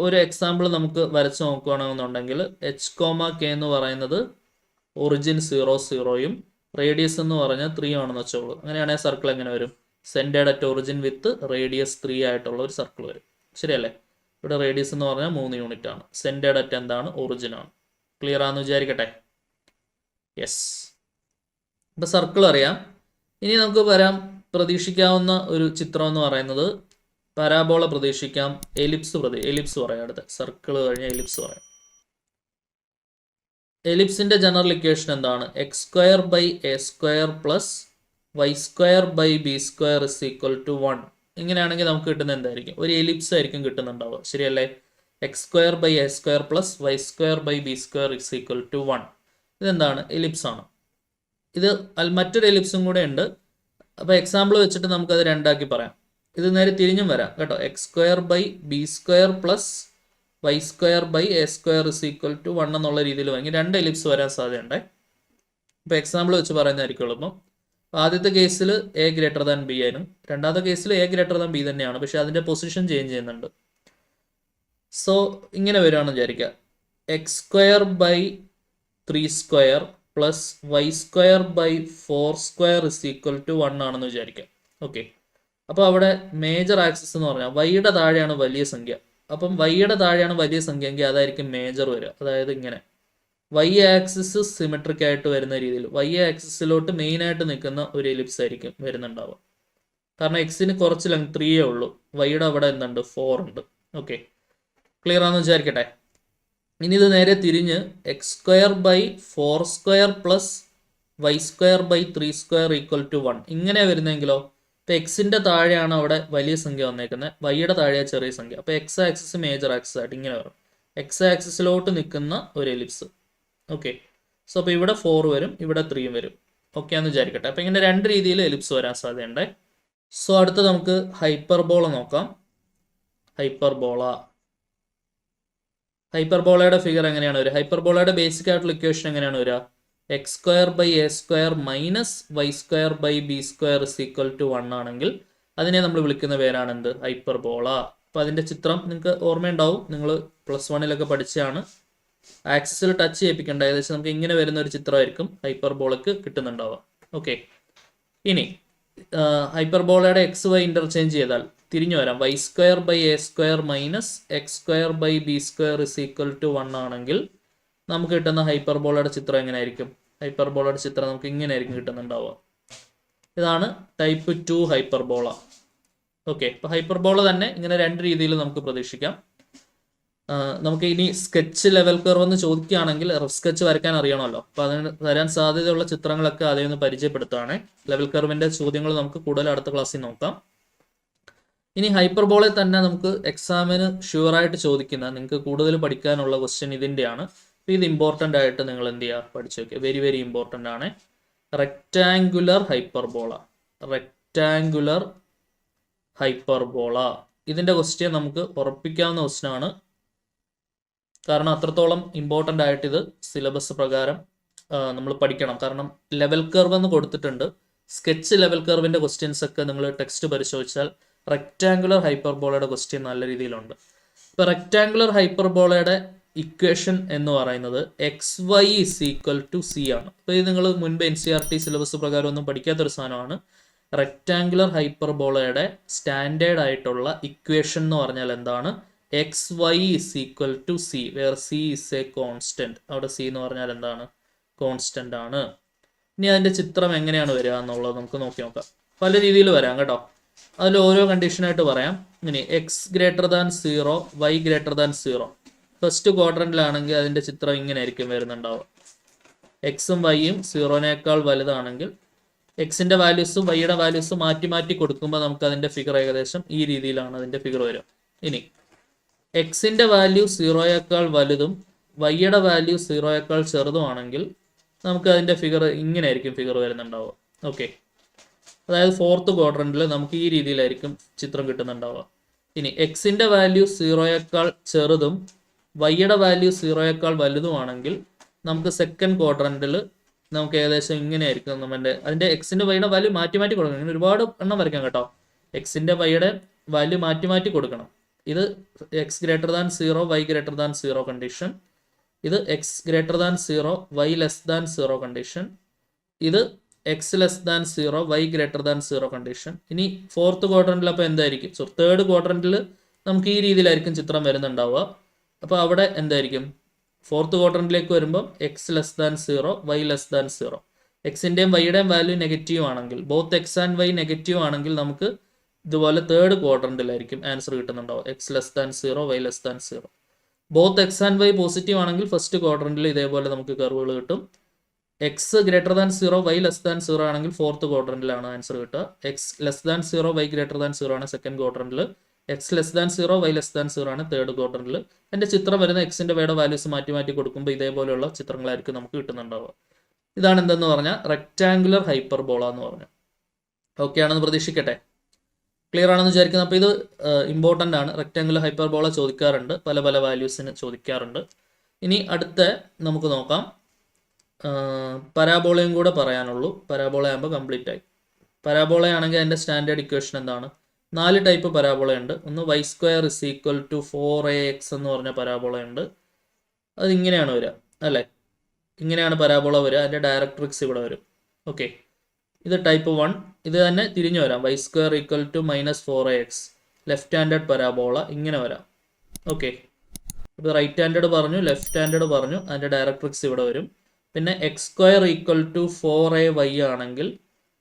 ഒരു എക്സാമ്പിൾ നമുക്ക് വരച്ച് നോക്കുകയാണെന്നുണ്ടെങ്കിൽ എച്ച് കോമ കെ എന്ന് പറയുന്നത് ഒറിജിൻ 0 0യും റേഡിയസ് എന്ന് പറഞ്ഞാൽ 3 ആണെന്ന് വെച്ചോളൂ. അങ്ങനെയാണെങ്കിൽ സർക്കിൾ എങ്ങനെ വരും? Centred at origin with radius 3 ആയിട്ടുള്ള ഒരു സർക്കിൾ വരും. ശരിയല്ലേ? ഇവിടെ റേഡിയസ് എന്ന് പറഞ്ഞാൽ 3 യൂണിറ്റ് ആണ്. സെൻറ്റേഡ് അറ്റ് എന്താണ്? ഒറിജിൻ ആണ്. ക്ലിയർ ആണെന്ന് വിചാരിക്കട്ടെ. യെസ്. ഇപ്പം സർക്കിൾ അറിയാം. ഇനി നമുക്ക് പ്രതീക്ഷിക്കാവുന്ന ഒരു ചിത്രം എന്ന് പറയുന്നത് പരാബോള പ്രതീക്ഷിക്കാം. എലിപ്സ് പറയാം. അടുത്ത സർക്കിൾ കഴിഞ്ഞ എലിപ്സ് പറയാം. എലിപ്സിന്റെ ജനറൽ ഇക്വേഷൻ എന്താണ്? X square by a square plus y square by b square is equal to 1. ഇങ്ങനെയാണെങ്കിൽ നമുക്ക് കിട്ടുന്നത് എന്തായിരിക്കും? ഒരു എലിപ്സ് ആയിരിക്കും കിട്ടുന്നുണ്ടാവുക, ശരിയല്ലേ? X square by a square plus y square by b square is equal to 1. ഇതെന്താണ്? എലിപ്സ് ആണ്. ഇത് മറ്റൊരു എലിപ്സും കൂടെ ഉണ്ട്. അപ്പോൾ എക്സാമ്പിൾ വെച്ചിട്ട് നമുക്കത് രണ്ടാക്കി പറയാം. ഇത് നേരെ തിരിഞ്ഞും വരാം കേട്ടോ. X square by b square plus y square by a square is equal to 1 എന്നുള്ള രീതിയിൽ വാങ്ങി രണ്ട് എലിപ്സ് വരാൻ സാധ്യതയുണ്ട്. അപ്പോൾ എക്സാമ്പിൾ വെച്ച് പറയുന്നതായിരിക്കും എളുപ്പം. ആദ്യത്തെ കേസിൽ എ ഗ്രേറ്റർ ദാൻ ബി ആയിരുന്നു, രണ്ടാമത്തെ കേസിൽ എ ഗ്രേറ്റർ ദാൻ ബി തന്നെയാണ്, പക്ഷെ അതിൻ്റെ പൊസിഷൻ ചേഞ്ച് ചെയ്യുന്നുണ്ട്. സോ ഇങ്ങനെ വരുവാണെന്ന് വിചാരിക്കുക. X square by 3 square plus y square by 4 square is equal to 1 ആണെന്ന് വിചാരിക്കാം. ഓക്കെ, അപ്പോൾ അവിടെ മേജർ ആക്സിസ് എന്ന് പറഞ്ഞാൽ വൈയുടെ താഴെയാണ് വലിയ സംഖ്യ. അപ്പം വൈയുടെ താഴെയാണ് വലിയ സംഖ്യ എങ്കിൽ അതായിരിക്കും മേജർ വരിക. അതായത് ഇങ്ങനെ വൈ ആക്സിസ് സിമെട്രിക് ആയിട്ട് വരുന്ന രീതിയിൽ വൈ ആക്സിസിലോട്ട് മെയിൻ ആയിട്ട് നിൽക്കുന്ന ഒരു എലിപ്സ് ആയിരിക്കും വരുന്നുണ്ടാവുക. കാരണം എക്സിന് കുറച്ച് ലെങ്ത് 3 ഉള്ളൂ, വൈയുടെ അവിടെ എന്തുണ്ട്? 4 ഉണ്ട്. ഓക്കെ, ക്ലിയർ ആണെന്ന് വിചാരിക്കട്ടെ. ഇനി ഇത് നേരെ തിരിഞ്ഞ് x square by 4 square plus y square by 3 square equal to 1 ഇങ്ങനെ വരുന്നെങ്കിലോ? ഇപ്പോൾ എക്സിൻ്റെ താഴെയാണ് അവിടെ വലിയ സംഖ്യ വന്നേക്കുന്നത്, വൈയുടെ താഴെയാണ് ചെറിയ സംഖ്യ. അപ്പോൾ എക്സ് ആക്സിസ് മേജർ ആക്സിസ് ആയിട്ട് ഇങ്ങനെ വരും. എക്സ് ആക്സിസിലോട്ട് നിൽക്കുന്ന ഒരു എലിപ്സ്. ഓക്കെ, സോ അപ്പോൾ ഇവിടെ 4 വരും, ഇവിടെ 3 വരും. ഓക്കെ എന്ന് വിചാരിക്കട്ടെ. അപ്പോൾ ഇങ്ങനെ രണ്ട് രീതിയിൽ എലിപ്സ് വരാൻ സാധ്യതയുണ്ട്. സോ അടുത്ത് നമുക്ക് ഹൈപ്പർബോള നോക്കാം. ഹൈപ്പർബോളയുടെ ഫിഗർ എങ്ങനെയാണ് വരിക? ഹൈപ്പർബോളയുടെ ബേസിക് ആയിട്ടുള്ള ഇക്വേഷൻ എങ്ങനെയാണ് വരിക? X square by a square minus y square by b square is equal to 1 ആണെങ്കിൽ അതിനെ നമ്മൾ വിളിക്കുന്ന പേരാണ് എന്ത്? ഹൈപ്പർബോള. അപ്പോൾ അതിൻ്റെ ചിത്രം നിങ്ങൾക്ക് ഓർമ്മയുണ്ടാവും, നിങ്ങൾ +1 പഠിച്ചാണ്. ആക്സിസിൽ ടച്ച് ചെയ്യിപ്പിക്കേണ്ട, ഏകദേശം നമുക്ക് ഇങ്ങനെ വരുന്ന ഒരു ചിത്രമായിരിക്കും ഹൈപ്പർബോളക്ക് കിട്ടുന്നുണ്ടാവുക. ഓക്കെ, ഇനി ഹൈപ്പർബോളയുടെ എക്സ് വൈ ഇന്റർചേഞ്ച് ചെയ്താൽ തിരിഞ്ഞു വരാം. Y square by a square minus x square by b square is equal to 1 ആണെങ്കിൽ നമുക്ക് കിട്ടുന്ന ഹൈപ്പർബോളയുടെ ചിത്രം എങ്ങനെയായിരിക്കും? ഹൈപ്പർബോളയുടെ ചിത്രം നമുക്ക് ഇങ്ങനെ ആയിരിക്കും കിട്ടുന്നുണ്ടാവുക. ഇതാണ് ടൈപ്പ് 2 ഹൈപ്പർബോള. ഓക്കെ, അപ്പോൾ ഹൈപ്പർബോള തന്നെ ഇങ്ങനെ രണ്ട് രീതിയിൽ നമുക്ക് പ്രതീക്ഷിക്കാം. നമുക്ക് ഇനി സ്കെച്ച് ലെവൽ കർവ് എന്ന് ചോദിക്കുകയാണെങ്കിൽ റഫ് സ്കെച്ച് വരയ്ക്കാൻ അറിയണമല്ലോ. അപ്പോൾ അതിന് വരാൻ സാധ്യതയുള്ള ചിത്രങ്ങളൊക്കെ അതേ ഒന്ന് പരിചയപ്പെടുത്തുകയാണ്. ലെവൽ കർവിൻ്റെ ചോദ്യങ്ങൾ നമുക്ക് കൂടുതൽ അടുത്ത ക്ലാസ്സിൽ നോക്കാം. ഇനി ഹൈപ്പർബോളയിൽ തന്നെ നമുക്ക് എക്സാമിന് ഷുവറായിട്ട് ചോദിക്കുന്ന, നിങ്ങൾക്ക് കൂടുതൽ പഠിക്കാനുള്ള ക്വസ്റ്റ്യൻ ഇതിൻ്റെയാണ്. അപ്പോൾ ഇത് ഇമ്പോർട്ടൻ്റ് ആയിട്ട് നിങ്ങൾ എന്ത് ചെയ്യുക? പഠിച്ചു വയ്ക്കുക. വെരി വെരി ഇമ്പോർട്ടൻ്റ് ആണ്. റെക്റ്റാങ്കുലർ ഹൈപ്പർബോള ഇതിൻ്റെ ക്വസ്റ്റ്യൻ നമുക്ക് ഉറപ്പിക്കാവുന്ന ക്വസ്റ്റ്യനാണ്. കാരണം അത്രത്തോളം ഇമ്പോർട്ടൻ്റ് ആയിട്ട് ഇത് സിലബസ് പ്രകാരം നമ്മൾ പഠിക്കണം. കാരണം ലെവൽ കർവ് എന്ന് കൊടുത്തിട്ടുണ്ട്. സ്കെച്ച് ലെവൽ കർവിൻ്റെ ക്വസ്റ്റ്യൻസ് ഒക്കെ നിങ്ങൾ ടെക്സ്റ്റ് പരിശോധിച്ചാൽ റെക്റ്റാങ്കുലർ ഹൈപ്പർബോളയുടെ ക്വസ്റ്റ്യൻ നല്ല രീതിയിലുണ്ട്. ഇപ്പോൾ റെക്റ്റാങ്കുലർ ഹൈപ്പർബോളയുടെ ഇക്വേഷൻ എന്ന് പറയുന്നത് x y is equal to c ആണ്. അപ്പോൾ ഇത് നിങ്ങൾ മുൻപ് NCERT സിലബസ് പ്രകാരം ഒന്നും പഠിക്കാത്തൊരു സാധനമാണ്. റെക്റ്റാങ്കുലർ ഹൈപ്പർബോളയുടെ സ്റ്റാൻഡേർഡ് ആയിട്ടുള്ള ഇക്വേഷൻ എന്ന് പറഞ്ഞാൽ എന്താണ്? X y is equal to c, where c is a constant. അവിടെ സി എന്ന് പറഞ്ഞാൽ എന്താണ്? കോൺസ്റ്റന്റ് ആണ്. ഇനി അതിൻ്റെ ചിത്രം എങ്ങനെയാണ് വരിക എന്നുള്ളത് നമുക്ക് നോക്കി നോക്കാം. പല രീതിയിൽ വരാം കേട്ടോ. അതിൽ ഓരോ കണ്ടീഷനായിട്ട് പറയാം. ഇനി x greater than 0, y greater than 0. First ക്വാഡ്രന്റിലാണെങ്കിൽ അതിൻ്റെ ചിത്രം ഇങ്ങനെ ആയിരിക്കും വരുന്നുണ്ടാവുക. എക്സും വൈയും 0നേക്കാൾ വലുതാണെങ്കിൽ എക്സിൻ്റെ വാല്യൂസും വൈയുടെ വാല്യൂസും മാറ്റി മാറ്റി കൊടുക്കുമ്പോൾ നമുക്ക് അതിൻ്റെ ഫിഗർ ഏകദേശം ഈ രീതിയിലാണ് അതിൻ്റെ ഫിഗർ വരിക. ഇനി എക്സിൻ്റെ വാല്യൂ 0യേക്കാൾ വലുതും വൈയുടെ വാല്യൂ 0യേക്കാൾ ചെറുതുമാണെങ്കിൽ നമുക്ക് അതിൻ്റെ ഫിഗർ ഇങ്ങനെ ആയിരിക്കും ഫിഗർ വരുന്നുണ്ടാവുക. ഓക്കെ, അതായത് ഫോർത്ത് ക്വാഡ്രന്റിൽ നമുക്ക് ഈ രീതിയിലായിരിക്കും ചിത്രം കിട്ടുന്നുണ്ടാവുക. ഇനി എക്സിൻ്റെ വാല്യൂ 0യേക്കാൾ ചെറുതും വൈയുടെ വാല്യൂ 0യേക്കാൾ വലുതുമാണെങ്കിൽ നമുക്ക് സെക്കൻഡ് ക്വാഡ്രന്റിൽ നമുക്ക് ഏകദേശം ഇങ്ങനെ ആയിരിക്കും അതിൻ്റെ എക്സിൻ്റെ വൈയുടെ വാല്യൂ മാറ്റി മാറ്റി കൊടുക്കണം. ഇങ്ങനെ ഒരുപാട് എണ്ണം വരയ്ക്കാം കേട്ടോ. എക്സിൻ്റെ വൈയുടെ വാല്യൂ മാറ്റി മാറ്റി കൊടുക്കണം. ഇത് x greater than 0, y greater than 0 condition. ഇത് x greater than 0, y less than 0 condition. ഇത് x less than 0, y greater than 0 condition. ഇനി ഫോർത്ത് ക്വാഡ്രന്റിൽ അപ്പോൾ എന്തായിരിക്കും? തേർഡ് ക്വാഡ്രന്റിൽ നമുക്ക് ഈ രീതിയിലായിരിക്കും ചിത്രം വരുന്നുണ്ടാവുക. അപ്പോൾ അവിടെ എന്തായിരിക്കും? ഫോർത്ത് ക്വാഡ്രന്റിലേക്ക് വരുമ്പോൾ x less than 0, y less than 0. എക്സിൻ്റെയും വൈയുടെയും വാല്യൂ നെഗറ്റീവ് ആണെങ്കിൽ, both x and y negative ആണെങ്കിൽ നമുക്ക് ഇതുപോലെ തേർഡ് ക്വാഡ്രന്റിലായിരിക്കും ആൻസർ കിട്ടുന്നുണ്ടാവും. X less than 0, y less than 0. Both x and y positive ആണെങ്കിൽ ഫസ്റ്റ് ക്വാഡ്രന്റിൽ ഇതേപോലെ നമുക്ക് കർവുകൾ കിട്ടും. X greater than 0 y less than 0 ആണെങ്കിൽ ഫോർത്ത് ക്വാഡ്രന്റിലാണ് ആൻസർ കിട്ടുക. X less than 0 y greater than 0 ആണ് സെക്കൻഡ് ക്വാഡ്രന്റിൽ. X less than 0 y less than 0 ആണ് തേർഡ് ക്വാഡ്രന്റിൽ. എൻ്റെ ചിത്രം വരുന്ന എക്സിൻ്റെ വൈയുടെ വാല്യൂസ് മാറ്റി മാറ്റി കൊടുക്കുമ്പോൾ ഇതേപോലെയുള്ള ചിത്രങ്ങളായിരിക്കും നമുക്ക് കിട്ടുന്നുണ്ടാവുക. ഇതാണ് എന്തെന്ന് പറഞ്ഞാൽ റെക്റ്റാങ്കുലർ ഹൈപ്പർബോള എന്ന് പറഞ്ഞാൽ. ഓക്കെ ആണെന്ന് പ്രതീക്ഷിക്കട്ടെ. ക്ലിയർ ആണെന്ന് വിചാരിക്കുന്നത്. അപ്പോൾ ഇത് ഇമ്പോർട്ടൻ്റ് ആണ്. റെക്റ്റാങ്കുലർ ഹൈപ്പർബോള ചോദിക്കാറുണ്ട്, പല പല വാല്യൂസിന് ചോദിക്കാറുണ്ട്. ഇനി അടുത്ത നമുക്ക് നോക്കാം. പരാബോളയും കൂടെ പറയാനുള്ളൂ. പരാബോള ആകുമ്പോൾ കംപ്ലീറ്റ് ആയി. പരാബോളയാണെങ്കിൽ അതിൻ്റെ സ്റ്റാൻഡേർഡ് ഇക്വേഷൻ എന്താണ്? 4 ടൈപ്പ് പരാബോളയുണ്ട്. ഒന്ന് y² = 4ax എന്ന് പറഞ്ഞ പരാബോളയുണ്ട്. അത് ഇങ്ങനെയാണ് വരിക അല്ലേ? ഇങ്ങനെയാണ് പരാബോള വരിക. അതിൻ്റെ ഡയറക്ട്രിക്സ് ഇവിടെ വരും. ഓക്കെ, ഇത് ടൈപ്പ് 1. ഇത് തന്നെ തിരിഞ്ഞു വരാം. y² = -4ax left handed parabola ഇങ്ങനെ വരാം. ഓക്കെ, ഇപ്പോൾ റൈറ്റ് ഹാൻഡഡ് പറഞ്ഞു, ലെഫ്റ്റ് ഹാൻഡഡ് പറഞ്ഞു. അതിൻ്റെ ഡയറക്ട്രിക്സ് ഇവിടെ വരും. പിന്നെ x² = 4ay ആണെങ്കിൽ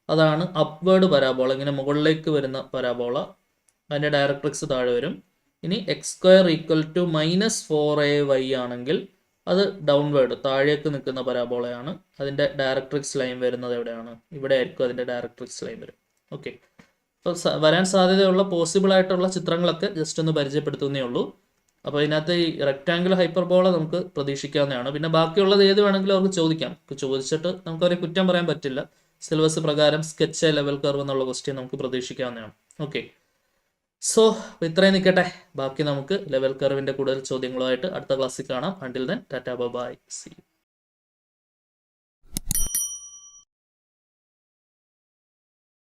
അതാണ് അപ്വേർഡ് പരാബോള, ഇങ്ങനെ മുകളിലേക്ക് വരുന്ന പരാബോള. അതിൻ്റെ ഡയറക്ട്രിക്സ് താഴെ വരും. ഇനി x² = -4ay ആണെങ്കിൽ അത് ഡൗൺവേർഡ്, താഴേക്ക് നിൽക്കുന്ന പരാബോളയാണ്. അതിൻ്റെ ഡയറക്ട്രിക്സ് ലൈൻ വരുന്നത് എവിടെയാണ്? ഇവിടെ ആയിരിക്കും അതിൻ്റെ ഡയറക്ട്രിക്സ് ലൈൻ വരും. ഓക്കെ, അപ്പോൾ വരാൻ സാധ്യതയുള്ള പോസിബിൾ ആയിട്ടുള്ള ചിത്രങ്ങളൊക്കെ ജസ്റ്റ് ഒന്ന് പരിചയപ്പെടുത്തുന്നേ ഉള്ളൂ. അപ്പോൾ ഇതിനകത്ത് ഈ റെക്റ്റാങ്കുലർ ഹൈപ്പർബോള നമുക്ക് പ്രതീക്ഷിക്കാവുന്നതാണ്. പിന്നെ ബാക്കിയുള്ളത് ഏത് വേണമെങ്കിലും അവർക്ക് ചോദിക്കാം. ചോദിച്ചിട്ട് നമുക്കവരെ കുറ്റം പറയാൻ പറ്റില്ല. സിലബസ് പ്രകാരം സ്കെച്ച് ലെവൽ കർവ് എന്നുള്ള ക്വസ്റ്റ്യൻ നമുക്ക് പ്രതീക്ഷിക്കാവുന്നതാണ്. ഓക്കെ, സോ ഇത്രയും നിൽക്കട്ടെ. ബാക്കി നമുക്ക് ലെവൽ കർവിൻ്റെ കൂടുതൽ ചോദ്യങ്ങളുമായിട്ട് അടുത്ത ക്ലാസ്സിൽ കാണാം. Until then tata bye, see U.